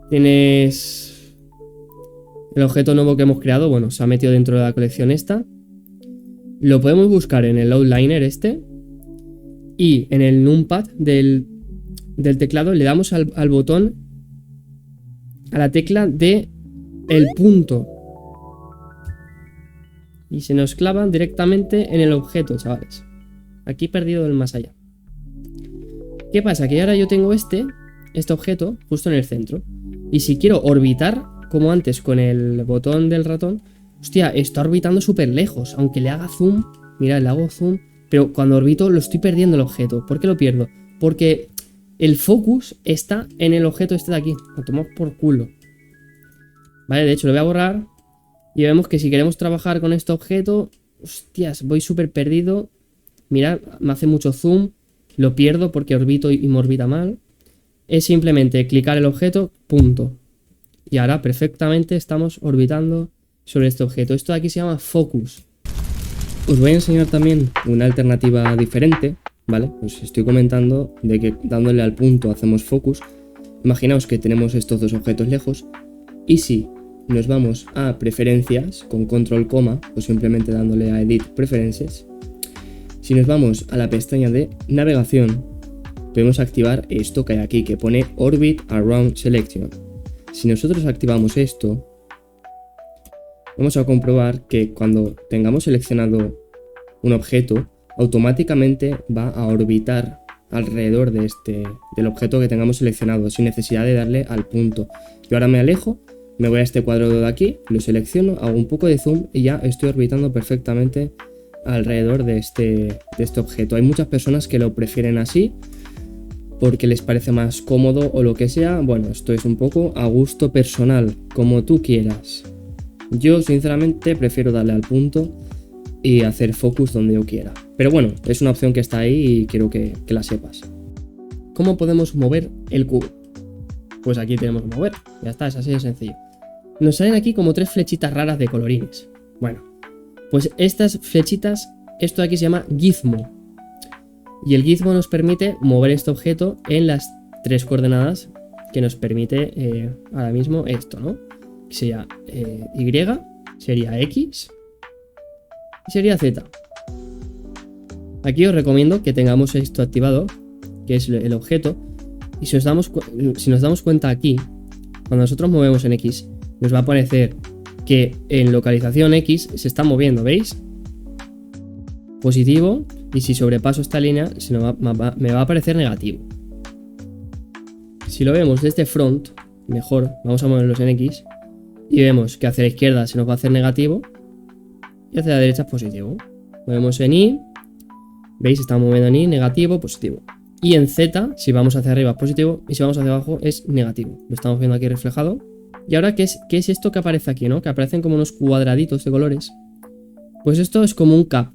Tienes el objeto nuevo que hemos creado. Bueno, se ha metido dentro de la colección esta. Lo podemos buscar en el outliner este. Y en el numpad del teclado le damos al botón, a la tecla de el punto. Y se nos clava directamente en el objeto, chavales. Aquí perdido del más allá. ¿Qué pasa? Que ahora yo tengo este objeto justo en el centro. Y si quiero orbitar, como antes con el botón del ratón, hostia, está orbitando súper lejos. Aunque le haga zoom, mirad, le hago zoom, pero cuando orbito lo estoy perdiendo el objeto. ¿Por qué lo pierdo? Porque el focus está en el objeto este de aquí. Lo tomamos por culo. Vale, de hecho lo voy a borrar. Y vemos que si queremos trabajar con este objeto, hostias, voy súper perdido. Mirad, me hace mucho zoom. Lo pierdo porque orbito y me orbita mal. Es simplemente clicar el objeto, punto. Y ahora perfectamente estamos orbitando sobre este objeto. Esto de aquí se llama focus. Os voy a enseñar también una alternativa diferente, ¿vale? Os estoy comentando de que dándole al punto hacemos focus. Imaginaos que tenemos estos dos objetos lejos. Y si nos vamos a preferencias con control coma o simplemente dándole a edit preferences, si nos vamos a la pestaña de navegación, podemos activar esto que hay aquí que pone Orbit Around Selection. Si nosotros activamos esto, vamos a comprobar que cuando tengamos seleccionado un objeto, automáticamente va a orbitar alrededor del objeto que tengamos seleccionado sin necesidad de darle al punto. Yo ahora me alejo, me voy a este cuadro de aquí, lo selecciono, hago un poco de zoom y ya estoy orbitando perfectamente alrededor de este objeto. Hay muchas personas que lo prefieren así porque les parece más cómodo o lo que sea. Bueno, esto es un poco a gusto personal, como tú quieras. Yo sinceramente prefiero darle al punto y hacer focus donde yo quiera. Pero bueno, es una opción que está ahí y quiero que la sepas. ¿Cómo podemos mover el cubo? Pues aquí tenemos mover, ya está, es así de sencillo. Nos salen aquí como 3 flechitas raras de colorines. Bueno, pues estas flechitas, esto de aquí se llama gizmo. Y el gizmo nos permite mover este objeto en las 3 coordenadas que nos permite ahora mismo esto, ¿no? Que sería Y, sería X y sería Z. Aquí os recomiendo que tengamos esto activado, que es el objeto. Y si nos damos cuenta aquí, cuando nosotros movemos en X, nos va a aparecer que en localización X se está moviendo, ¿veis? Positivo, y si sobrepaso esta línea me va a aparecer negativo. Si lo vemos desde front, mejor, vamos a moverlos en X, y vemos que hacia la izquierda se nos va a hacer negativo, y hacia la derecha es positivo. Movemos en Y, ¿veis? Estamos moviendo en Y, negativo, positivo. Y en Z, si vamos hacia arriba es positivo y si vamos hacia abajo es negativo. Lo estamos viendo aquí reflejado. Y ahora, ¿qué es esto que aparece aquí, no? Que aparecen como unos cuadraditos de colores. Pues esto es como un cap.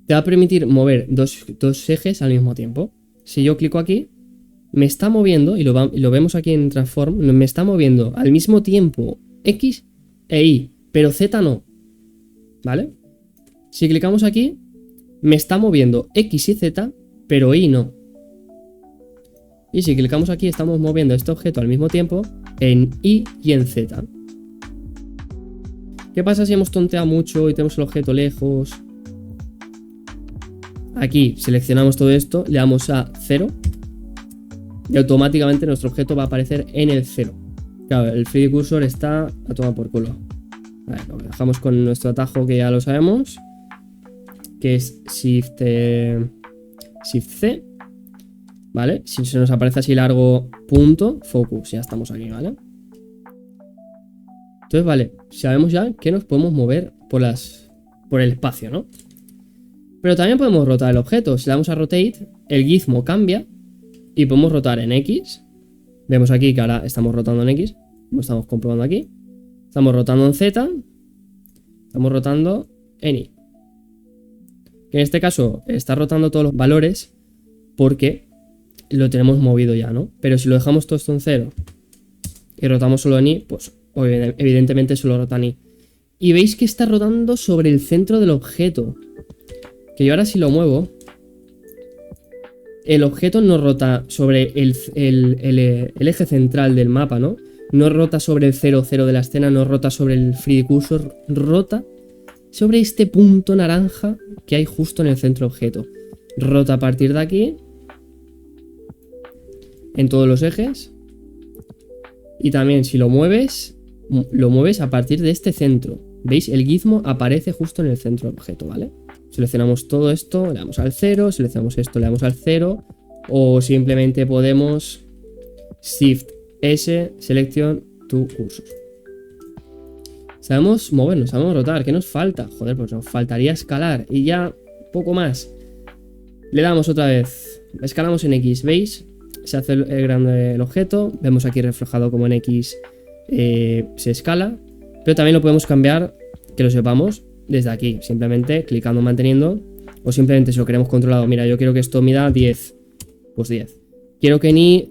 Te va a permitir mover dos ejes al mismo tiempo. Si yo clico aquí, me está moviendo, y lo vemos aquí en Transform, me está moviendo al mismo tiempo X e Y, pero Z no. ¿Vale? Si clicamos aquí, me está moviendo X y Z, pero Y no. Y si clicamos aquí, estamos moviendo este objeto al mismo tiempo en Y y en Z. ¿Qué pasa si hemos tonteado mucho y tenemos el objeto lejos? Aquí seleccionamos todo esto, le damos a 0 y automáticamente nuestro objeto va a aparecer en el 0. Claro, el 3D cursor está a tomar por culo. A ver, lo dejamos con nuestro atajo que ya lo sabemos, que es Shift C. ¿Vale? Si se nos aparece así largo, punto, focus, ya estamos aquí, ¿vale? Entonces, vale, sabemos ya que nos podemos mover por el espacio, ¿no? Pero también podemos rotar el objeto. Si le damos a rotate, el gizmo cambia y podemos rotar en X. Vemos aquí que ahora estamos rotando en X, como estamos comprobando aquí. Estamos rotando en Z, estamos rotando en Y. Que en este caso está rotando todos los valores porque lo tenemos movido ya, ¿no? Pero si lo dejamos todo esto en 0 y rotamos solo en Y, pues evidentemente solo rota en Y. Y veis que está rotando sobre el centro del objeto. Que yo ahora si lo muevo, el objeto no rota sobre el eje central del mapa, ¿no? No rota sobre el 0,0 de la escena, no rota sobre el 3D cursor, rota sobre este punto naranja que hay justo en el centro del objeto. Rota a partir de aquí, en todos los ejes. Y también si lo mueves a partir de este centro. ¿Veis? El gizmo aparece justo en el centro del objeto, ¿vale? Seleccionamos todo esto, le damos al 0, seleccionamos esto, le damos al 0. O simplemente podemos Shift S, Selection to Cursor. Sabemos movernos, sabemos rotar. ¿Qué nos falta? Joder, pues nos faltaría escalar. Y ya, poco más. Le damos otra vez. Escalamos en X, ¿veis? Se hace el grande el objeto. Vemos aquí reflejado como en X se escala. Pero también lo podemos cambiar, que lo sepamos, desde aquí. Simplemente clicando, manteniendo. O simplemente si lo queremos controlado. Mira, yo quiero que esto mida 10. Pues 10. Quiero que en Y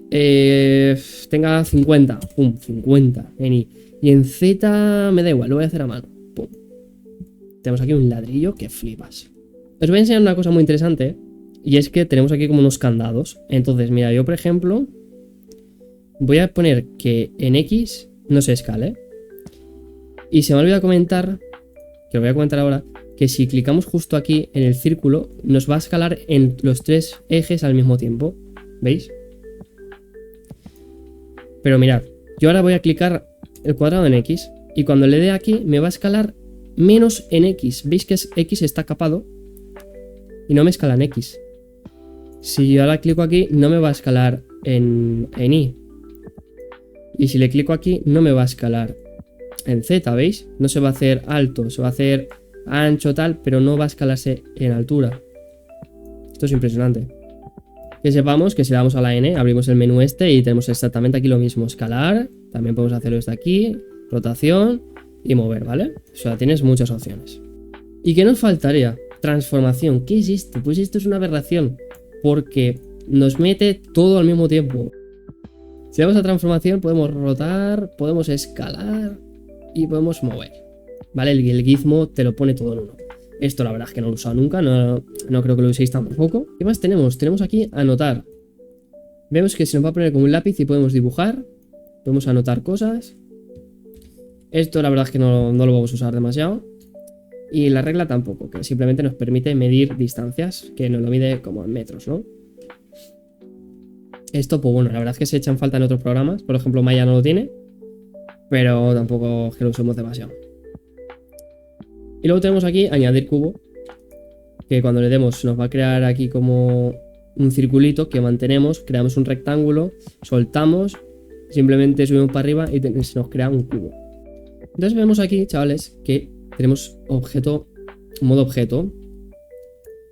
tenga 50. Pum, 50 en Y. Y en Z me da igual, lo voy a hacer a mano. Pum. Tenemos aquí un ladrillo que flipas. Os voy a enseñar una cosa muy interesante. Y es que tenemos aquí como unos candados. Entonces, mira, yo por ejemplo voy a poner que en X no se escale. Y se me olvidó comentar, que lo voy a comentar ahora, que si clicamos justo aquí en el círculo, nos va a escalar en los 3 ejes al mismo tiempo. ¿Veis? Pero mirad, yo ahora voy a clicar el cuadrado en X y cuando le dé aquí me va a escalar menos en X. ¿Veis que X está capado? Y no me escala en X. Si yo ahora clico aquí, no me va a escalar en Y. Y si le clico aquí, no me va a escalar en Z, ¿veis? No se va a hacer alto, se va a hacer ancho tal, pero no va a escalarse en altura. Esto es impresionante. Que sepamos que si le damos a la N, abrimos el menú este y tenemos exactamente aquí lo mismo. Escalar, también podemos hacerlo desde aquí, rotación y mover, ¿vale? O sea, tienes muchas opciones. ¿Y qué nos faltaría? Transformación. ¿Qué es esto? Pues esto es una aberración, porque nos mete todo al mismo tiempo. Si damos a transformación podemos rotar, podemos escalar y podemos mover, ¿vale? El gizmo te lo pone todo en uno. Esto la verdad es que no lo he usado nunca, no creo que lo uséis tampoco. ¿Qué más tenemos? Tenemos aquí anotar. Vemos que se nos va a poner como un lápiz y podemos dibujar. Podemos anotar cosas. Esto la verdad es que no lo vamos a usar demasiado. Y la regla tampoco, que simplemente nos permite medir distancias, que nos lo mide como en metros, ¿no? Esto, pues bueno, la verdad es que se echan falta en otros programas. Por ejemplo, Maya no lo tiene, pero tampoco es que lo usemos demasiado. Y luego tenemos aquí añadir cubo, que cuando le demos nos va a crear aquí como un circulito que mantenemos, creamos un rectángulo, soltamos, simplemente subimos para arriba y se nos crea un cubo. Entonces vemos aquí, chavales, que tenemos objeto, modo objeto.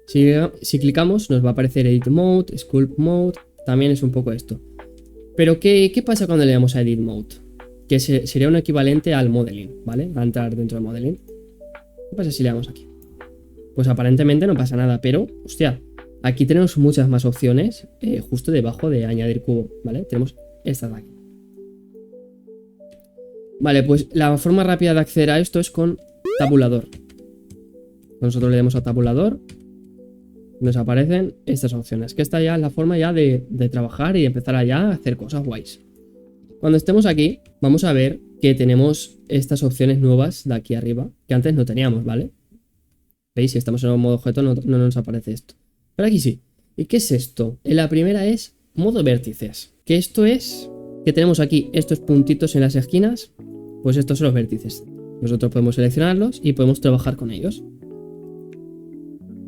Si clicamos nos va a aparecer Edit Mode, Sculpt Mode, también es un poco esto. Pero ¿qué pasa cuando le damos a Edit Mode? Que sería un equivalente al Modeling, ¿vale? A entrar dentro del Modeling. ¿Qué pasa si le damos aquí? Pues aparentemente no pasa nada, pero, hostia, aquí tenemos muchas más opciones justo debajo de añadir cubo, ¿vale? Tenemos esta de aquí. Vale, pues la forma rápida de acceder a esto es con tabulador. Nosotros le damos a tabulador nos aparecen estas opciones, que esta ya es la forma ya de trabajar y empezar allá a hacer cosas guays. Cuando estemos aquí, vamos a ver que tenemos estas opciones nuevas de aquí arriba, que antes no teníamos, ¿vale? ¿Veis? Si estamos en el modo objeto no nos aparece esto. Pero aquí sí. ¿Y qué es esto? La primera es modo vértices. Que esto es que tenemos aquí estos puntitos en las esquinas. Pues estos son los vértices. Nosotros podemos seleccionarlos y podemos trabajar con ellos.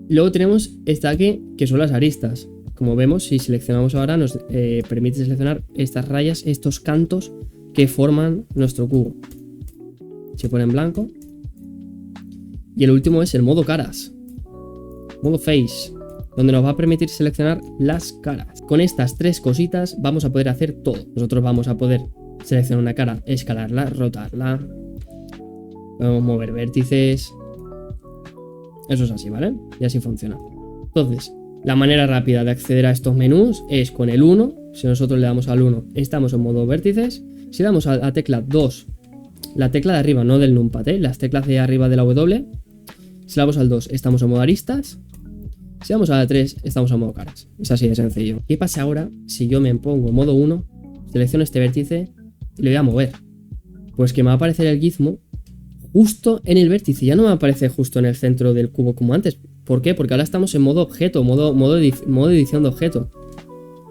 Luego tenemos esta aquí, que son las aristas. Como vemos, si seleccionamos ahora, nos permite seleccionar estas rayas, estos cantos que forman nuestro cubo. Se pone en blanco. Y el último es el modo caras. Modo face, donde nos va a permitir seleccionar las caras. Con estas tres cositas vamos a poder hacer todo. Nosotros vamos a poder seleccionar una cara, escalarla, rotarla. Podemos mover vértices. Eso es así, ¿vale? Y así funciona. Entonces, la manera rápida de acceder a estos menús es con el 1. Si nosotros le damos al 1, estamos en modo vértices. Si le damos a la tecla 2, la tecla de arriba, no del numpad, las teclas de arriba de la W. Si le damos al 2, estamos en modo aristas. Si le damos a la 3, estamos en modo caras. Es así de sencillo. ¿Qué pasa ahora si yo me pongo en modo 1, selecciono este vértice y le voy a mover? Pues que me va a aparecer el gizmo justo en el vértice. Ya no me aparece justo en el centro del cubo como antes. ¿Por qué? Porque ahora estamos en modo objeto, modo edición de objeto.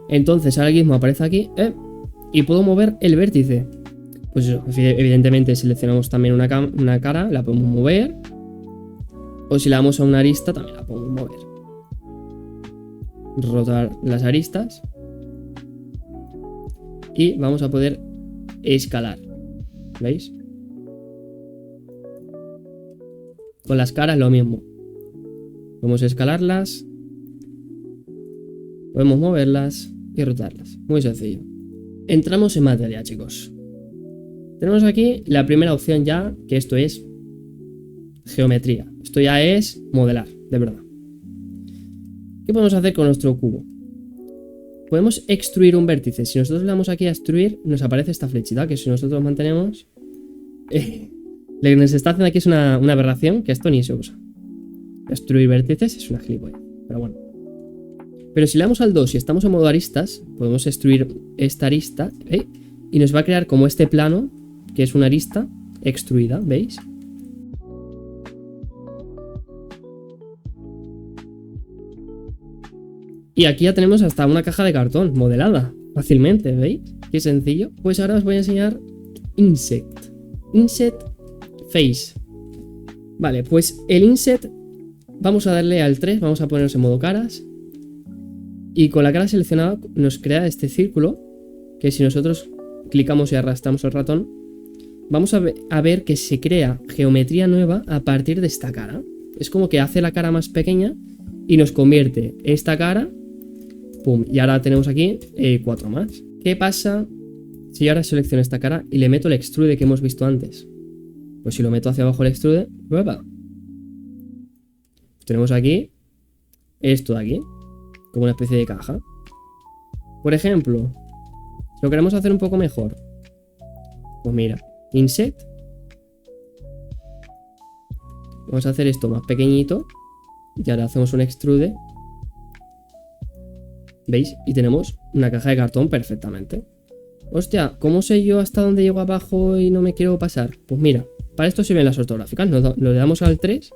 Entonces ahora el gizmo aparece aquí y puedo mover el vértice. Pues evidentemente seleccionamos también una cara, la podemos mover. O si le damos a una arista también la podemos mover. Rotar las aristas. Y vamos a poder escalar. ¿Veis? Con las caras lo mismo. Podemos escalarlas. Podemos moverlas y rotarlas. Muy sencillo. Entramos en materia, chicos. Tenemos aquí la primera opción ya, que esto es geometría. Esto ya es modelar, de verdad. ¿Qué podemos hacer con nuestro cubo? Podemos extruir un vértice. Si nosotros le damos aquí a extruir, nos aparece esta flechita, que si nosotros mantenemos... lo que nos está haciendo aquí es una aberración, que esto ni se usa. Extruir vértices es una gilipollas, pero bueno. Pero si le damos al 2 y estamos en modo aristas, podemos extruir esta arista, y nos va a crear como este plano, que es una arista extruida, ¿veis? Y aquí ya tenemos hasta una caja de cartón modelada, fácilmente, ¿veis? Qué sencillo. Pues ahora os voy a enseñar Inset Face. Vale, pues el Inset, vamos a darle al 3, vamos a ponernos en modo caras. Y con la cara seleccionada nos crea este círculo, que si nosotros clicamos y arrastramos el ratón, vamos a ver que se crea geometría nueva a partir de esta cara. Es como que hace la cara más pequeña y nos convierte esta cara. Pum, y ahora tenemos aquí 4 más. ¿Qué pasa si ahora selecciono esta cara y le meto el extrude que hemos visto antes? Pues si lo meto hacia abajo el extrude, ¡uepa! Tenemos aquí esto de aquí, como una especie de caja. Por ejemplo, si lo queremos hacer un poco mejor, pues mira, Inset. Vamos a hacer esto más pequeñito y ahora hacemos un extrude. ¿Veis? Y tenemos una caja de cartón perfectamente. Hostia, ¿cómo sé yo hasta dónde llego abajo y no me quiero pasar? Pues mira, para esto sirven las ortográficas. Lo le damos al 3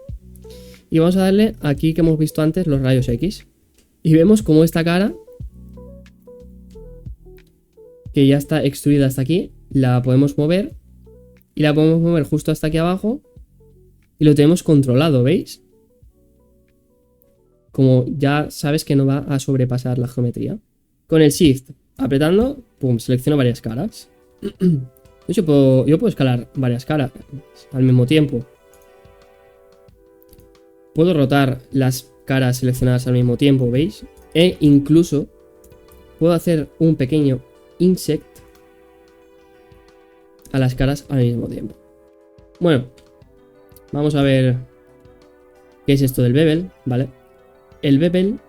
y vamos a darle aquí que hemos visto antes los rayos X. Y vemos como esta cara, que ya está extruida hasta aquí, la podemos mover. Y la podemos mover justo hasta aquí abajo. Y lo tenemos controlado, ¿veis? Como ya sabes que no va a sobrepasar la geometría. Con el Shift, apretando, pum, selecciono varias caras. Yo puedo escalar varias caras al mismo tiempo. Puedo rotar las caras seleccionadas al mismo tiempo, ¿veis? E incluso puedo hacer un pequeño insect a las caras al mismo tiempo. Bueno, vamos a ver qué es esto del bevel, ¿vale? El bevel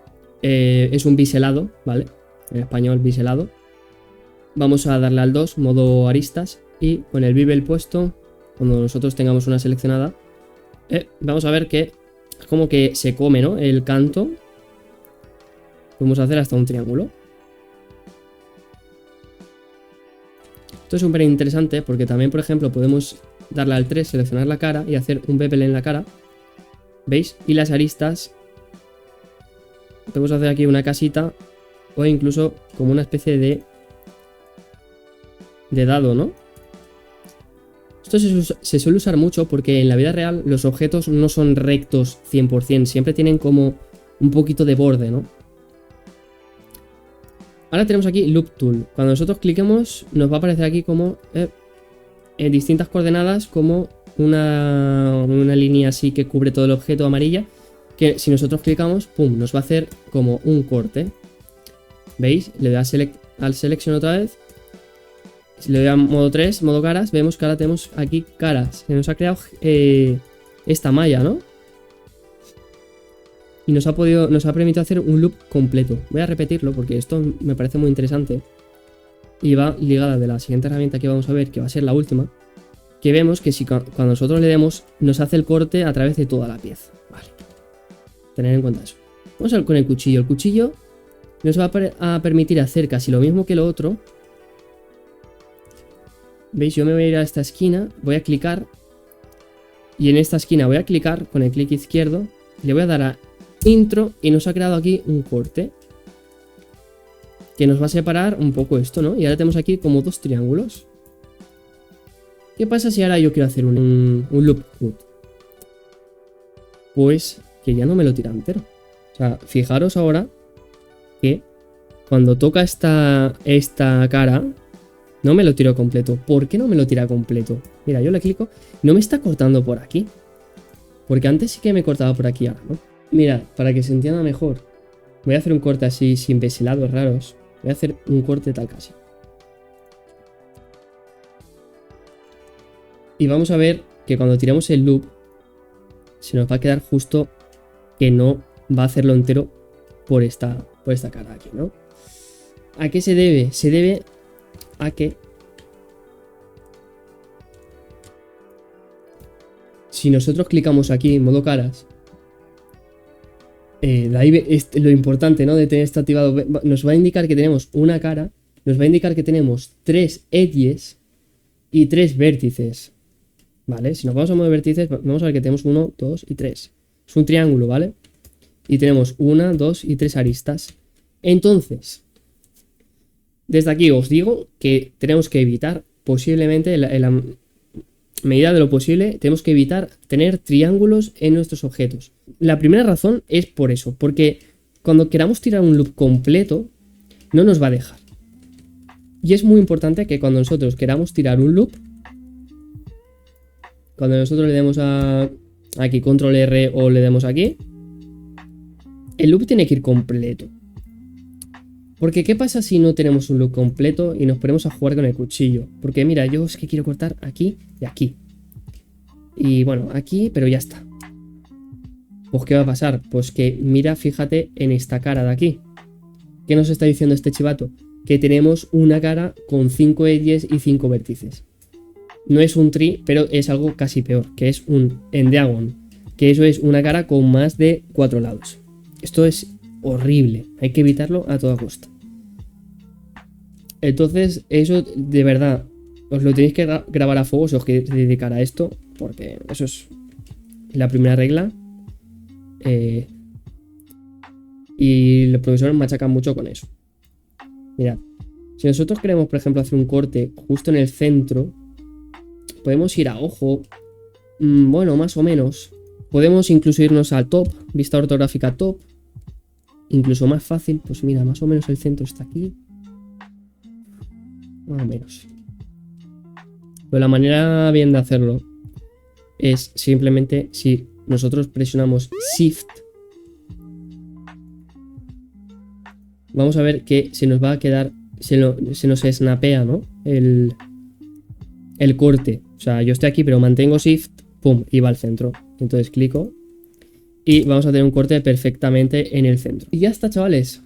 es un biselado, ¿vale? En español, biselado. Vamos a darle al 2, modo aristas, y con el bevel puesto, cuando nosotros tengamos una seleccionada, vamos a ver que como que se come, ¿no? El canto Podemos hacer hasta un triángulo. Esto es súper interesante porque también, por ejemplo, podemos darle al 3, seleccionar la cara y hacer un bevel en la cara. ¿Veis? Y las aristas. Podemos hacer aquí una casita o incluso como una especie de dado, ¿no? Esto se suele usar mucho porque en la vida real los objetos no son rectos 100%, siempre tienen como un poquito de borde, ¿no? Ahora tenemos aquí Loop Tool. Cuando nosotros cliquemos nos va a aparecer aquí como en distintas coordenadas como una línea así que cubre todo el objeto amarilla, que si nosotros clicamos, pum, nos va a hacer como un corte. ¿Veis? Le doy al Selection otra vez. Si le doy a modo 3, modo caras, vemos que ahora tenemos aquí caras. Se nos ha creado esta malla, ¿no? Y nos ha permitido hacer un loop completo. Voy a repetirlo porque esto me parece muy interesante. Y va ligada de la siguiente herramienta que vamos a ver, que va a ser la última. Que vemos que si cuando nosotros le demos, nos hace el corte a través de toda la pieza. Vale. Tener en cuenta eso. Vamos a ver con el cuchillo. El cuchillo nos va a permitir hacer casi lo mismo que lo otro. ¿Veis? Yo me voy a ir a esta esquina, voy a clicar. Y en esta esquina voy a clicar con el clic izquierdo. Le voy a dar a intro y nos ha creado aquí un corte. Que nos va a separar un poco esto, ¿no? Y ahora tenemos aquí como dos triángulos. ¿Qué pasa si ahora yo quiero hacer un loop cut? Pues que ya no me lo tira entero. O sea, fijaros ahora que cuando toca esta cara, no me lo tiro completo. ¿Por qué no me lo tira completo? Mira, yo le clico, no me está cortando por aquí. Porque antes sí que me cortaba por aquí ahora, ¿no? Mira, para que se entienda mejor, voy a hacer un corte así sin beselados raros. Voy a hacer un corte tal casi. Y vamos a ver que cuando tiramos el loop, se nos va a quedar justo que no va a hacerlo entero por esta cara aquí, ¿no? ¿A qué se debe? Se debe a que si nosotros clicamos aquí en modo caras, de ahí lo importante, ¿no? De tener esto activado, nos va a indicar que tenemos una cara, nos va a indicar que tenemos 3 edges y 3 vértices, ¿vale? Si nos vamos a modo de vértices, vamos a ver que tenemos 1, 2 y 3. Es un triángulo, ¿vale? Y tenemos 1, 2 y 3 aristas. Entonces, desde aquí os digo que tenemos que evitar posiblemente, en la medida de lo posible, tenemos que evitar tener triángulos en nuestros objetos. La primera razón es por eso, porque cuando queramos tirar un loop completo, no nos va a dejar. Y es muy importante que cuando nosotros queramos tirar un loop, cuando nosotros le demos aquí control R o le demos aquí, el loop tiene que ir completo. Porque ¿qué pasa si no tenemos un loop completo y nos ponemos a jugar con el cuchillo? Porque mira, yo es que quiero cortar aquí y aquí. Y bueno, aquí, pero ya está. Pues ¿qué va a pasar? Pues que mira, fíjate en esta cara de aquí. ¿Qué nos está diciendo este chivato? Que tenemos una cara con 5 edges y 5 vértices. No es un tree, pero es algo casi peor, que es un endiagon. Que eso es una cara con más de 4 lados. Esto es horrible, hay que evitarlo a toda costa. Entonces, eso de verdad, os lo tenéis que grabar a fuego si os queréis dedicar a esto, porque eso es la primera regla. Y los profesores machacan mucho con eso. Mirad, si nosotros queremos, por ejemplo, hacer un corte justo en el centro, podemos ir a ojo, bueno, más o menos. Podemos incluso irnos al top, vista ortográfica top. Incluso más fácil, pues mira, más o menos el centro está aquí. Más o menos. Pero la manera bien de hacerlo es simplemente si nosotros presionamos Shift, vamos a ver que se nos va a quedar, se nos snapea, ¿no? El corte. O sea, yo estoy aquí, pero mantengo Shift, pum, y va al centro. Entonces clico. Y vamos a tener un corte perfectamente en el centro. Y ya está, chavales.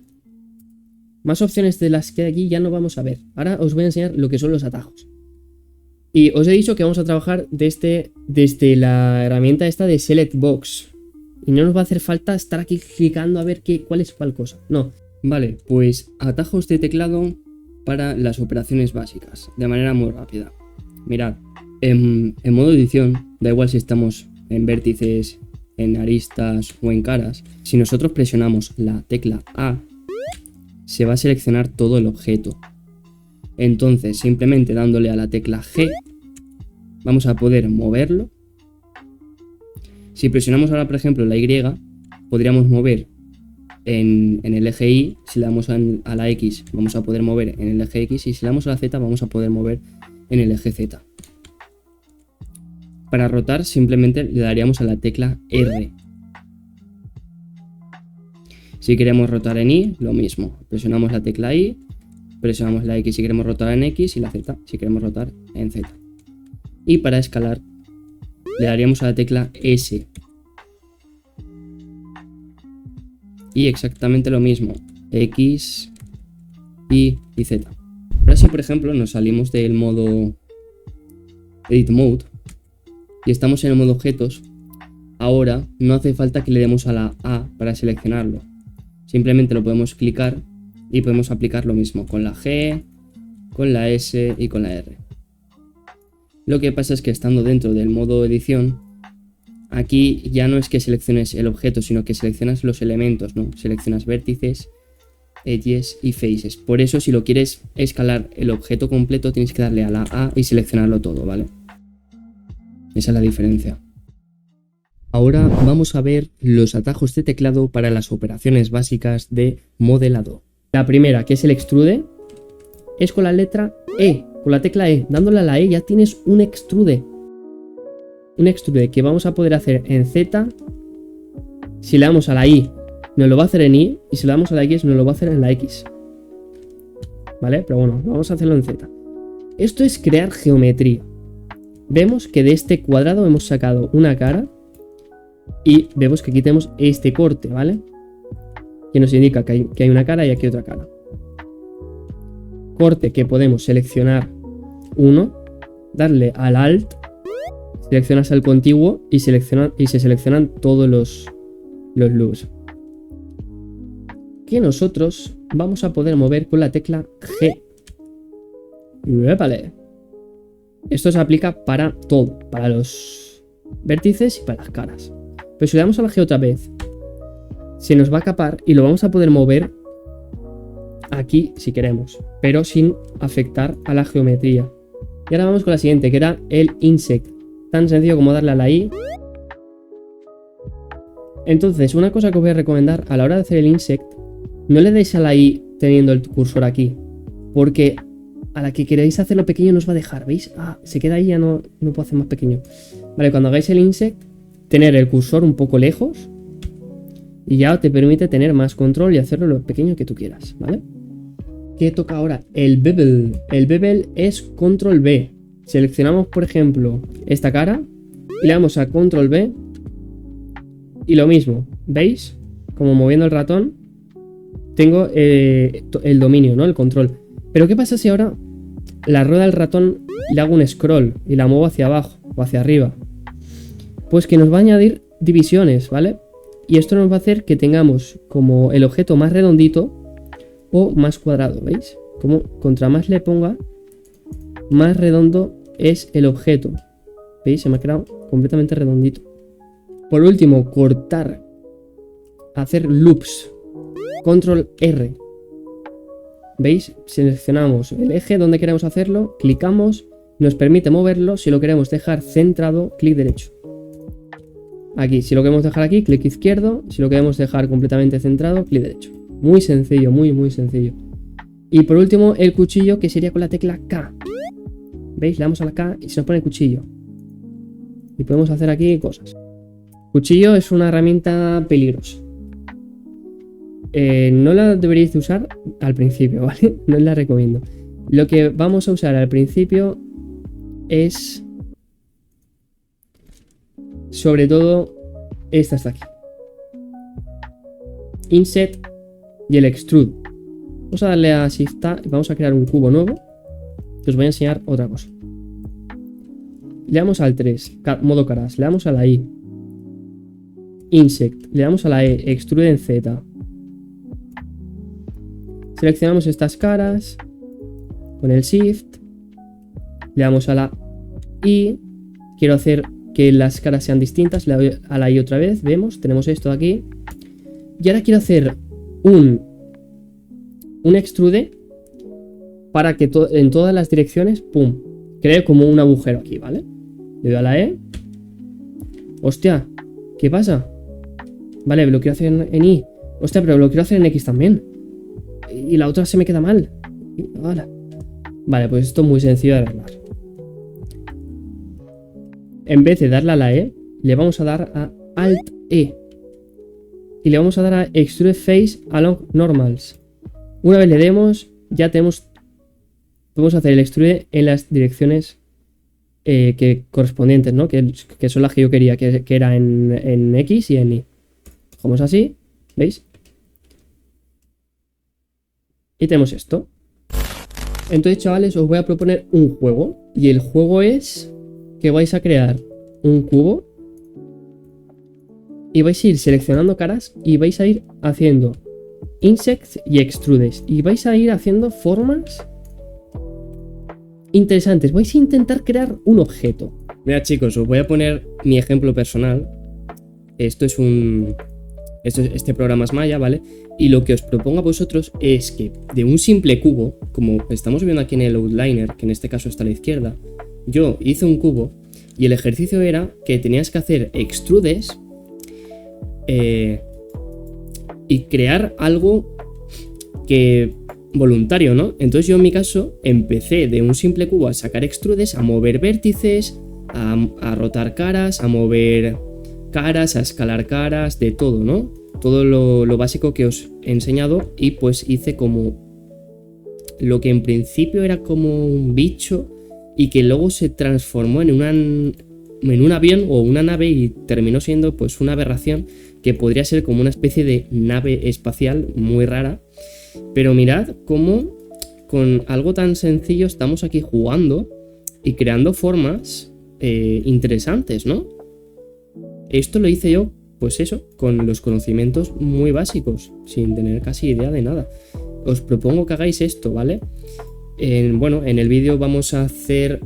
Más opciones de las que aquí ya no vamos a ver. Ahora os voy a enseñar lo que son los atajos. Y os he dicho que vamos a trabajar desde la herramienta esta de Select Box. Y no nos va a hacer falta estar aquí clicando a ver cuál es cuál cosa. No. Vale, pues atajos de teclado para las operaciones básicas, de manera muy rápida. Mirad, en modo edición, da igual si estamos en vértices, en aristas o en caras, si nosotros presionamos la tecla A, se va a seleccionar todo el objeto. Entonces, simplemente dándole a la tecla G, vamos a poder moverlo. Si presionamos ahora, por ejemplo, la Y, podríamos mover en el eje Y. Si le damos a la X, vamos a poder mover en el eje X, y si le damos a la Z, vamos a poder mover en el eje Z. Para rotar, simplemente le daríamos a la tecla R. Si queremos rotar en Y, lo mismo. Presionamos la tecla Y, presionamos la X si queremos rotar en X, y la Z si queremos rotar en Z. Y para escalar, le daríamos a la tecla S. Y exactamente lo mismo, X, Y y Z. Ahora si por ejemplo nos salimos del modo Edit Mode y estamos en el modo objetos, ahora no hace falta que le demos a la A para seleccionarlo. Simplemente lo podemos clicar y podemos aplicar lo mismo con la G, con la S y con la R. Lo que pasa es que estando dentro del modo edición, aquí ya no es que selecciones el objeto, sino que seleccionas los elementos, ¿no? Seleccionas vértices, edges y faces. Por eso, si lo quieres escalar el objeto completo, tienes que darle a la A y seleccionarlo todo, ¿vale? Esa es la diferencia. Ahora vamos a ver los atajos de teclado para las operaciones básicas de modelado. La primera, que es el extrude, es con la letra E, con la tecla E. Dándole a la E ya tienes un extrude. Un extrude que vamos a poder hacer en Z. Si le damos a la Y, nos lo va a hacer en Y. Y si le damos a la X, nos lo va a hacer en la X. ¿Vale? Pero bueno, vamos a hacerlo en Z. Esto es crear geometría. Vemos que de este cuadrado hemos sacado una cara. Y vemos que aquí tenemos este corte, ¿vale? Que nos indica que hay una cara y aquí otra cara. Corte que podemos seleccionar uno, darle al Alt, seleccionas el contiguo y se seleccionan todos los loops. Que nosotros vamos a poder mover con la tecla G. Vale. Esto se aplica para todo, para los vértices y para las caras. Pero si le damos a la G otra vez, se nos va a capar y lo vamos a poder mover aquí si queremos, pero sin afectar a la geometría. Y ahora vamos con la siguiente, que era el insect. Tan sencillo como darle a la I. Entonces, una cosa que os voy a recomendar a la hora de hacer el insect, no le deis a la I teniendo el cursor aquí, porque a la que queréis hacerlo pequeño nos va a dejar, ¿veis? Ah, se queda ahí, ya no puedo hacer más pequeño. Vale, cuando hagáis el insect, tener el cursor un poco lejos y ya te permite tener más control y hacerlo lo pequeño que tú quieras, ¿vale? ¿Qué toca ahora? El bevel. El bevel es control B. Seleccionamos, por ejemplo, esta cara y le damos a control B y lo mismo, ¿veis? Como moviendo el ratón tengo el dominio, ¿no? El control. Pero ¿qué pasa si ahora la rueda del ratón le hago un scroll y la muevo hacia abajo o hacia arriba? Pues que nos va a añadir divisiones, ¿vale? Y esto nos va a hacer que tengamos como el objeto más redondito o más cuadrado, ¿veis? Como contra más le ponga, más redondo es el objeto. ¿Veis? Se me ha quedado completamente redondito. Por último, cortar. Hacer loops. Control R. ¿Veis? Seleccionamos el eje donde queremos hacerlo, clicamos, nos permite moverlo. Si lo queremos dejar centrado, clic derecho. Aquí, si lo queremos dejar aquí, clic izquierdo. Si lo queremos dejar completamente centrado, clic derecho. Muy sencillo, muy sencillo. Y por último, el cuchillo, que sería con la tecla K. ¿Veis? Le damos a la K y se nos pone el cuchillo. Y podemos hacer aquí cosas. Cuchillo es una herramienta peligrosa. No la deberíais de usar al principio, ¿vale? No os la recomiendo. Lo que vamos a usar al principio es, sobre todo, esta está aquí. Inset y el extrude. Vamos a darle a Shift A y vamos a crear un cubo nuevo. Que os voy a enseñar otra cosa. Le damos al 3, modo caras. Le damos a la I. Insect. Le damos a la E. Extrude en Z. Seleccionamos estas caras con el Shift. Le damos a la I. Quiero hacer que las caras sean distintas. Le doy a la I otra vez. Vemos, tenemos esto aquí. Y ahora quiero hacer un extrude para que en todas las direcciones, pum, cree como un agujero aquí, ¿vale? Le doy a la E. Hostia, ¿qué pasa? Vale, lo quiero hacer en I. Hostia, pero lo quiero hacer en X también. Y la otra se me queda mal. Vale, pues esto es muy sencillo de arreglar. En vez de darle a la E, le vamos a dar a Alt E. Y le vamos a dar a Extrude Face Along Normals. Una vez le demos, ya tenemos... Podemos hacer el extrude en las direcciones correspondientes, ¿no? Que son las que yo quería, que era en X y en Y. Cogemos así, ¿veis? Y tenemos esto. Entonces, chavales, os voy a proponer un juego. Y el juego es que vais a crear un cubo. Y vais a ir seleccionando caras y vais a ir haciendo insects y extrudes. Y vais a ir haciendo formas interesantes. Vais a intentar crear un objeto. Mira, chicos, os voy a poner mi ejemplo personal. Este programa es Maya, ¿vale? Y lo que os propongo a vosotros es que de un simple cubo, como estamos viendo aquí en el outliner, que en este caso está a la izquierda, yo hice un cubo y el ejercicio era que tenías que hacer extrudes y crear algo que voluntario, ¿no? Entonces yo en mi caso empecé de un simple cubo a sacar extrudes, a mover vértices, a rotar caras, a mover caras, a escalar caras, de todo, ¿no? Todo lo básico que os he enseñado y pues hice como lo que en principio era como un bicho y que luego se transformó en un avión o una nave y terminó siendo pues una aberración que podría ser como una especie de nave espacial muy rara. Pero mirad cómo con algo tan sencillo estamos aquí jugando y creando formas interesantes, ¿no? Esto lo hice yo, pues eso, con los conocimientos muy básicos, sin tener casi idea de nada. Os propongo que hagáis esto, ¿vale? Bueno, en el vídeo vamos a hacer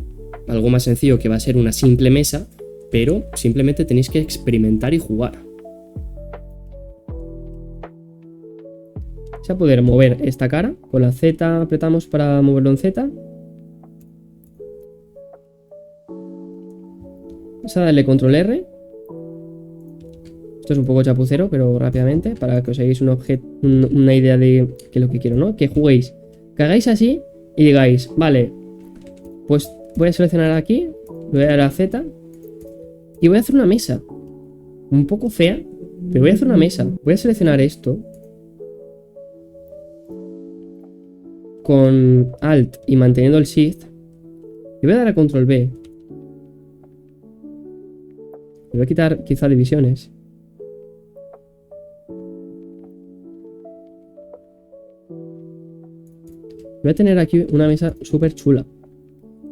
algo más sencillo, que va a ser una simple mesa, pero simplemente tenéis que experimentar y jugar. A poder mover esta cara con la Z, apretamos para moverlo en Z. Vamos a darle control R. Esto es un poco chapucero, pero rápidamente, para que os hagáis una idea de qué es lo que quiero, ¿no? Que juguéis, que hagáis así y digáis, vale, pues voy a seleccionar aquí, voy a dar a Z y voy a hacer una mesa. Un poco fea, pero voy a hacer una mesa. Voy a seleccionar esto con Alt y manteniendo el Shift. Y voy a dar a Control B. Le voy a quitar quizá divisiones. Voy a tener aquí una mesa súper chula.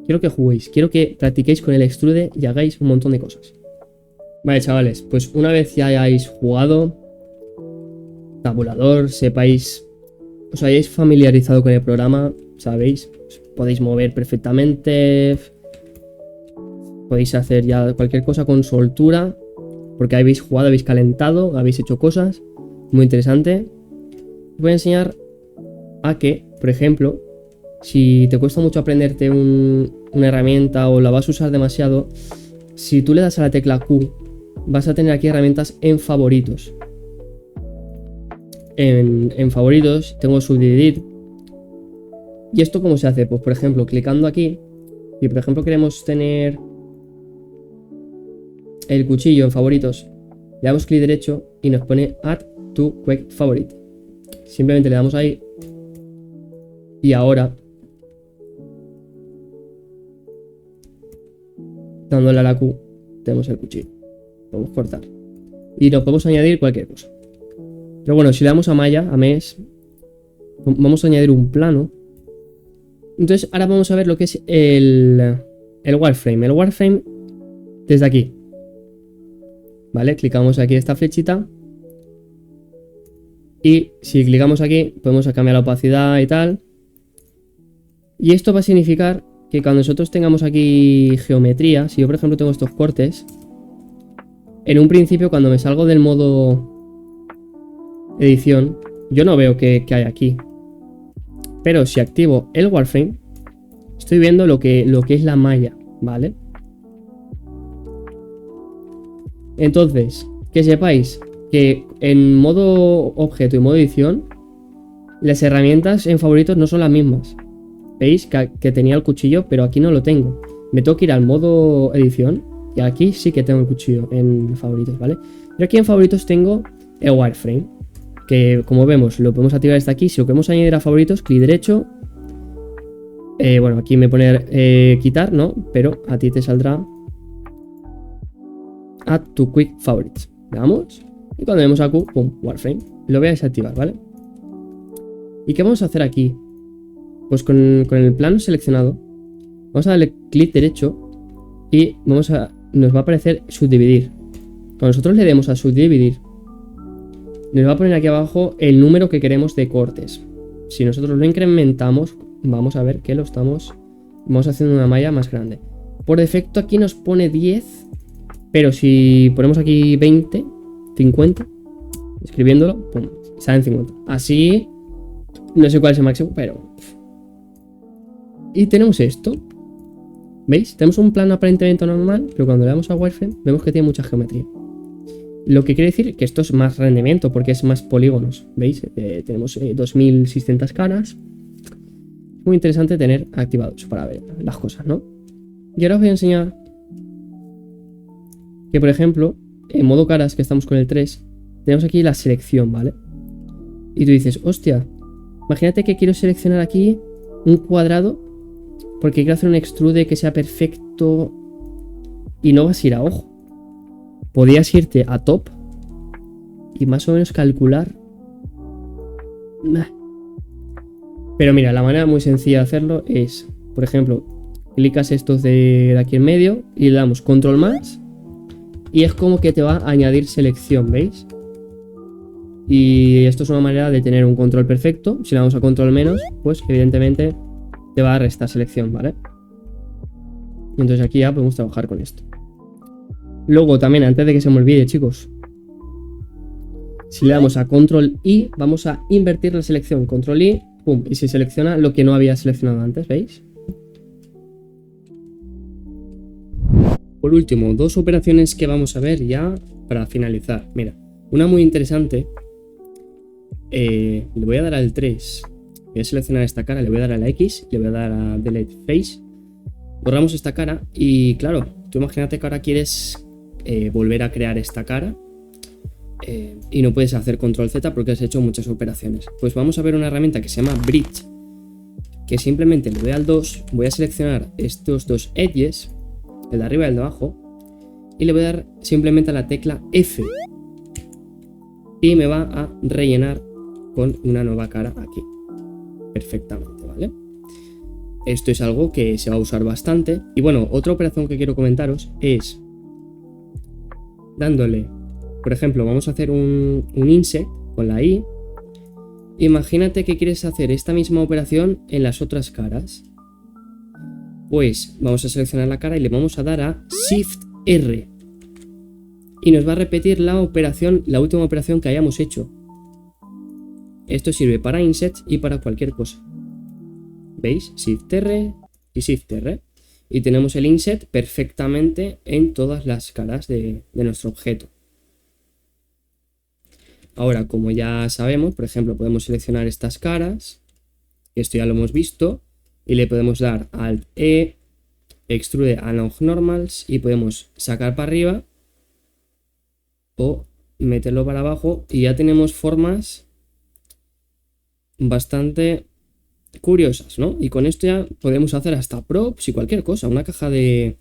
Quiero que juguéis, quiero que practiquéis con el extrude y hagáis un montón de cosas. Vale, chavales, pues una vez ya hayáis jugado tabulador, sepáis, os hayáis familiarizado con el programa, sabéis, podéis mover perfectamente, podéis hacer ya cualquier cosa con soltura, porque habéis jugado, habéis calentado, habéis hecho cosas, muy interesante. Os voy a enseñar a que, por ejemplo, si te cuesta mucho aprenderte una herramienta o la vas a usar demasiado, si tú le das a la tecla Q, vas a tener aquí herramientas en favoritos. En favoritos tengo subdividir. ¿Y esto cómo se hace? Pues por ejemplo, clicando aquí, y por ejemplo queremos tener el cuchillo en favoritos, le damos clic derecho y nos pone Add to Quick Favorite. Simplemente le damos ahí y ahora, dándole a la Q, tenemos el cuchillo. Podemos cortar y nos podemos añadir cualquier cosa. Pero bueno, si le damos a Maya, a Mesh, vamos a añadir un plano. Entonces ahora vamos a ver lo que es el wireframe. El wireframe desde aquí. ¿Vale? Clicamos aquí esta flechita Y si clicamos aquí, podemos cambiar la opacidad y tal. Y esto va a significar que cuando nosotros tengamos aquí geometría, si yo por ejemplo tengo estos cortes, en un principio cuando me salgo del modo edición, yo no veo qué hay aquí. Pero si activo el Wireframe, estoy viendo lo que es la malla, ¿vale? Entonces, que sepáis que en modo objeto y modo edición, las herramientas en favoritos no son las mismas. ¿Veis? Que tenía el cuchillo, pero aquí no lo tengo. Me tengo que ir al modo edición y aquí sí que tengo el cuchillo en favoritos, ¿vale? Pero aquí en favoritos tengo el Wireframe, que como vemos lo podemos activar desde aquí. Si lo queremos añadir a favoritos, clic derecho. Bueno, aquí me pone quitar, ¿no? Pero a ti te saldrá Add to Quick Favorites. Veamos. Y cuando vemos a Q, pum, Wireframe. Lo voy a desactivar, ¿vale? ¿Y qué vamos a hacer aquí? Pues con el plano seleccionado, vamos a darle clic derecho y nos va a aparecer subdividir. Cuando nosotros le demos a subdividir, nos va a poner aquí abajo el número que queremos de cortes. Si nosotros lo incrementamos, vamos a ver que vamos haciendo una malla más grande. Por defecto aquí nos pone 10, pero si ponemos aquí 20, 50, escribiéndolo, pum, salen 50. Así, no sé cuál es el máximo, pero... Y tenemos esto. ¿Veis? Tenemos un plano aparentemente normal, pero cuando le damos a Wireframe vemos que tiene mucha geometría. Lo que quiere decir que esto es más rendimiento porque es más polígonos. ¿Veis? Tenemos 2600 caras. Muy interesante tener activados para ver las cosas, ¿no? Y ahora os voy a enseñar que, por ejemplo, en modo caras, que estamos con el 3, tenemos aquí la selección, ¿vale? Y tú dices, hostia, imagínate que quiero seleccionar aquí un cuadrado porque quiero hacer un extrude que sea perfecto y no vas a ir a ojo. Podrías irte a top y más o menos calcular. Pero mira, la manera muy sencilla de hacerlo es, por ejemplo, clicas estos de aquí en medio y le damos control más y es como que te va a añadir selección, ¿veis? Y esto es una manera de tener un control perfecto. Si le damos a control menos, pues evidentemente te va a restar selección, ¿vale? Y entonces aquí ya podemos trabajar con esto. Luego también, antes de que se me olvide, chicos, si le damos a control I, vamos a invertir la selección. Control I, pum, y se selecciona lo que no había seleccionado antes, ¿veis? Por último, dos operaciones que vamos a ver ya para finalizar. Mira, una muy interesante. Le voy a dar al 3. Voy a seleccionar esta cara, le voy a dar a la X, le voy a dar a Delete Face. Borramos esta cara y claro, tú imagínate que ahora quieres volver a crear esta cara y no puedes hacer control Z porque has hecho muchas operaciones. Pues vamos a ver una herramienta que se llama Bridge, que simplemente le doy al 2, voy a seleccionar estos dos edges, el de arriba y el de abajo, y le voy a dar simplemente a la tecla F y me va a rellenar con una nueva cara aquí. Perfectamente, ¿vale? Esto es algo que se va a usar bastante. Y bueno, otra operación que quiero comentaros es dándole, por ejemplo, vamos a hacer un insert con la I. Imagínate que quieres hacer esta misma operación en las otras caras. Pues vamos a seleccionar la cara y le vamos a dar a Shift R. Y nos va a repetir la operación, la última operación que hayamos hecho. Esto sirve para insert y para cualquier cosa. ¿Veis? Shift R y Shift R. Y tenemos el insert perfectamente en todas las caras de nuestro objeto. Ahora, como ya sabemos, por ejemplo, podemos seleccionar estas caras. Esto ya lo hemos visto. Y le podemos dar Alt E, Extrude Along Normals y podemos sacar para arriba o meterlo para abajo y ya tenemos formas bastante curiosas, ¿no? Y con esto ya podemos hacer hasta props y cualquier cosa. Una caja de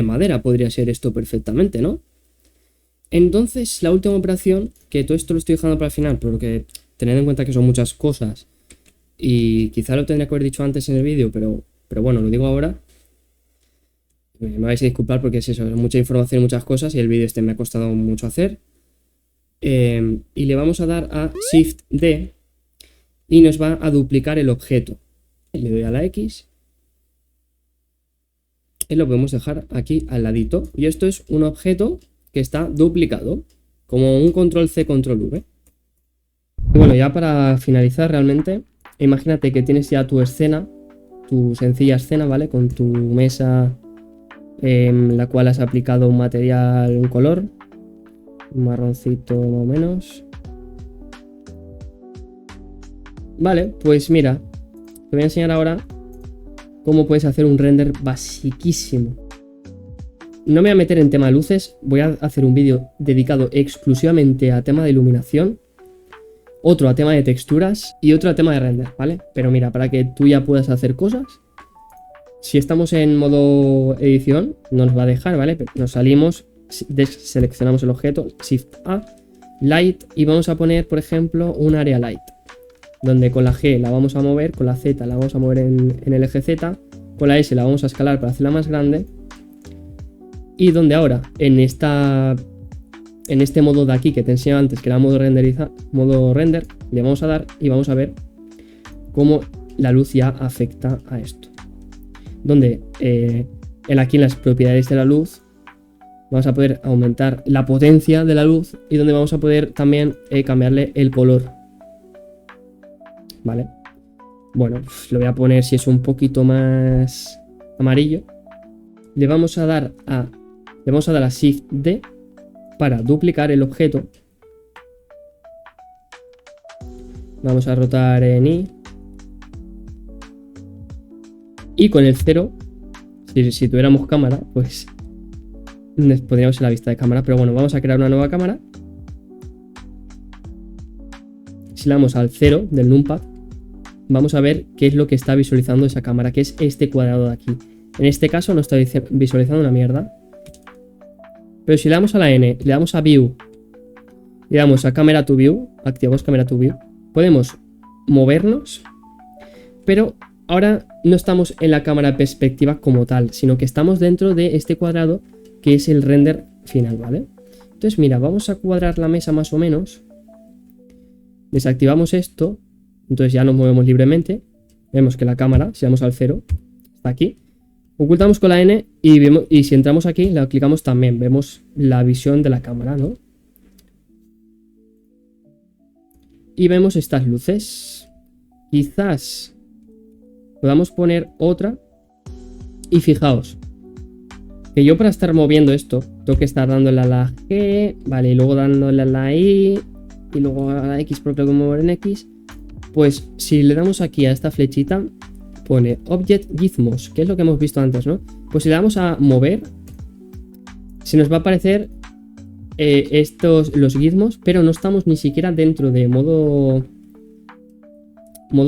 madera podría ser esto perfectamente, ¿no? Entonces, la última operación, que todo esto lo estoy dejando para el final, porque tened en cuenta que son muchas cosas y quizá lo tendría que haber dicho antes en el vídeo, pero bueno, lo digo ahora. Me vais a disculpar porque es eso, es mucha información y muchas cosas y el vídeo este me ha costado mucho hacer. y le vamos a dar a Shift D y nos va a duplicar el objeto. Le doy a la X y lo podemos dejar aquí al ladito. Y esto es un objeto que está duplicado, como un control C, control V. Y bueno, ya para finalizar realmente, imagínate que tienes ya tu escena, tu sencilla escena, ¿vale? Con tu mesa en la cual has aplicado un material, un color, un marroncito más o menos. Vale, pues mira, te voy a enseñar ahora cómo puedes hacer un render basiquísimo. No me voy a meter en tema de luces, voy a hacer un vídeo dedicado exclusivamente a tema de iluminación, otro a tema de texturas y otro a tema de render, ¿vale? Pero mira, para que tú ya puedas hacer cosas, si estamos en modo edición, no nos va a dejar, ¿vale? Pero nos salimos, seleccionamos el objeto, Shift A, Light, y vamos a poner, por ejemplo, un Area Light, donde con la G la vamos a mover, con la Z la vamos a mover en el eje Z, con la S la vamos a escalar para hacerla más grande, y donde ahora, en este modo de aquí que te enseñé antes, que era modo render, le vamos a dar y vamos a ver cómo la luz ya afecta a esto. Donde aquí en las propiedades de la luz vamos a poder aumentar la potencia de la luz y donde vamos a poder también cambiarle el color. Vale. Bueno, lo voy a poner si es un poquito más amarillo. Le vamos a dar a Shift D para duplicar el objeto. Vamos a rotar en Y. Y con el 0, si tuviéramos cámara, pues podríamos ir a la vista de cámara. Pero bueno, vamos a crear una nueva cámara. Si le damos al 0 del numpad, vamos a ver qué es lo que está visualizando esa cámara, que es este cuadrado de aquí. En este caso no está visualizando una mierda. Pero si le damos a la N, le damos a View, le damos a Camera to View, activamos Camera to View, podemos movernos, pero ahora no estamos en la cámara de perspectiva como tal, sino que estamos dentro de este cuadrado que es el render final, ¿vale? Entonces mira, vamos a cuadrar la mesa más o menos, desactivamos esto, entonces ya nos movemos libremente, vemos que la cámara, si vamos al 0, está aquí. Ocultamos con la N y si entramos aquí, la clicamos también, vemos la visión de la cámara, ¿no? Y vemos estas luces. Quizás podamos poner otra. Y fijaos, que yo para estar moviendo esto, tengo que estar dándole a la G, vale, y luego dándole a la I, y luego a la X porque lo tengo que mover en X. Pues si le damos aquí a esta flechita, pone Object Gizmos, que es lo que hemos visto antes, ¿no? Pues si le damos a mover, se nos va a aparecer los gizmos, pero no estamos ni siquiera dentro de modo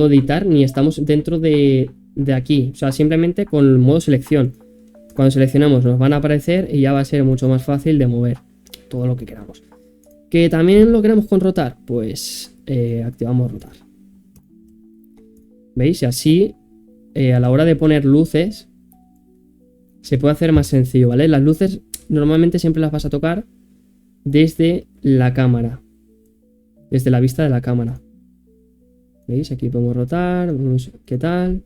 editar, ni estamos dentro de aquí. O sea, simplemente con el modo selección. Cuando seleccionamos nos van a aparecer y ya va a ser mucho más fácil de mover todo lo que queramos. ¿Que también lo queremos con rotar? Pues activamos rotar. ¿Veis? Y así a la hora de poner luces se puede hacer más sencillo, ¿vale? Las luces normalmente siempre las vas a tocar desde la cámara, desde la vista de la cámara. ¿Veis? Aquí podemos rotar, vemos qué tal.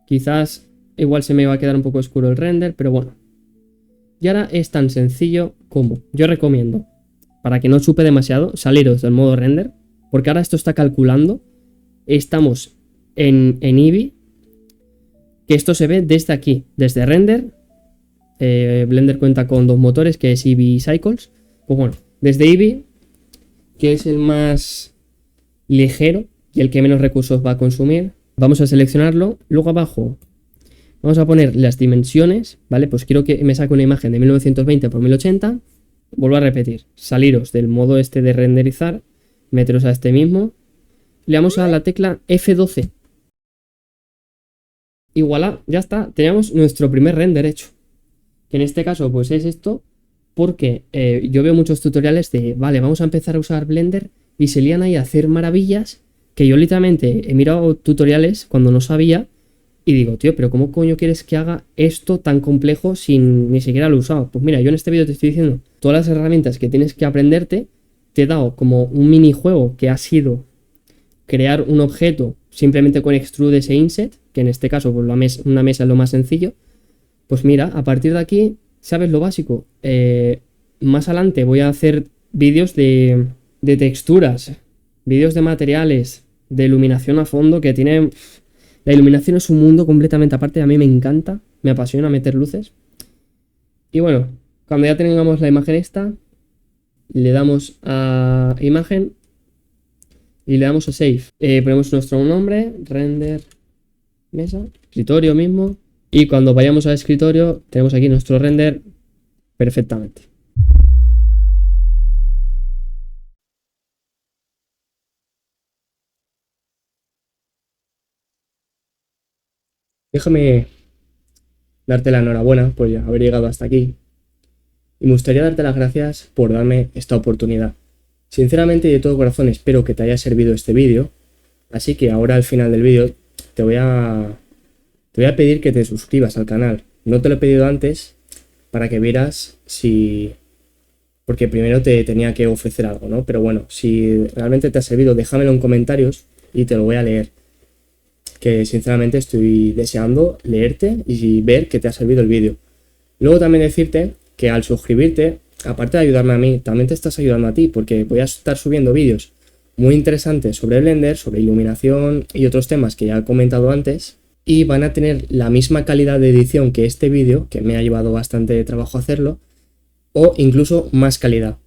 Quizás igual se me va a quedar un poco oscuro el render, pero bueno. Y ahora es tan sencillo como, yo recomiendo, para que no chupe demasiado, saliros del modo render, porque ahora esto está calculando. Estamos en Eevee, que esto se ve desde aquí, desde render. Blender cuenta con dos motores, que es Eevee y Cycles. Pues bueno, desde Eevee, que es el más ligero y el que menos recursos va a consumir, vamos a seleccionarlo. Luego abajo vamos a poner las dimensiones, ¿vale? Pues quiero que me saque una imagen de 1920 por 1080. Vuelvo a repetir, saliros del modo este de renderizar, meteros a este mismo. Le damos a la tecla F12. Y voilà, ya está, tenemos nuestro primer render hecho. Que en este caso pues es esto, porque yo veo muchos tutoriales de, vale, vamos a empezar a usar Blender y se lían ahí a hacer maravillas, que yo literalmente he mirado tutoriales cuando no sabía y digo, tío, pero ¿cómo coño quieres que haga esto tan complejo sin ni siquiera lo he usado? Pues mira, yo en este vídeo te estoy diciendo todas las herramientas que tienes que aprenderte. Te he dado como un minijuego que ha sido crear un objeto simplemente con extrudes e inset, que en este caso pues, una mesa es lo más sencillo. Pues mira, a partir de aquí, ¿sabes lo básico? Más adelante voy a hacer vídeos de texturas, vídeos de materiales, de iluminación a fondo, que tienen... La iluminación es un mundo completamente aparte, a mí me encanta, me apasiona meter luces. Y bueno, cuando ya tengamos la imagen esta, le damos a imagen y le damos a save. Ponemos nuestro nombre, render, mesa, escritorio mismo. Y cuando vayamos al escritorio, tenemos aquí nuestro render perfectamente. Déjame darte la enhorabuena por haber llegado hasta aquí. Y me gustaría darte las gracias por darme esta oportunidad. Sinceramente y de todo corazón espero que te haya servido este vídeo. Así que ahora al final del vídeo te voy a pedir que te suscribas al canal. No te lo he pedido antes para que vieras si... Porque primero te tenía que ofrecer algo, ¿no? Pero bueno, si realmente te ha servido, déjamelo en comentarios y te lo voy a leer. Que sinceramente estoy deseando leerte y ver que te ha servido el vídeo. Luego también decirte que al suscribirte, aparte de ayudarme a mí, también te estás ayudando a ti, porque voy a estar subiendo vídeos muy interesantes sobre Blender, sobre iluminación y otros temas que ya he comentado antes, y van a tener la misma calidad de edición que este vídeo, que me ha llevado bastante trabajo hacerlo, o incluso más calidad.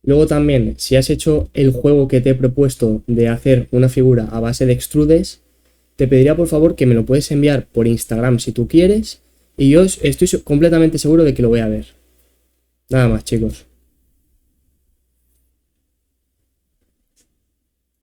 Luego también, si has hecho el juego que te he propuesto de hacer una figura a base de extrudes, te pediría por favor que me lo puedes enviar por Instagram si tú quieres, y yo estoy completamente seguro de que lo voy a ver. Nada más, chicos.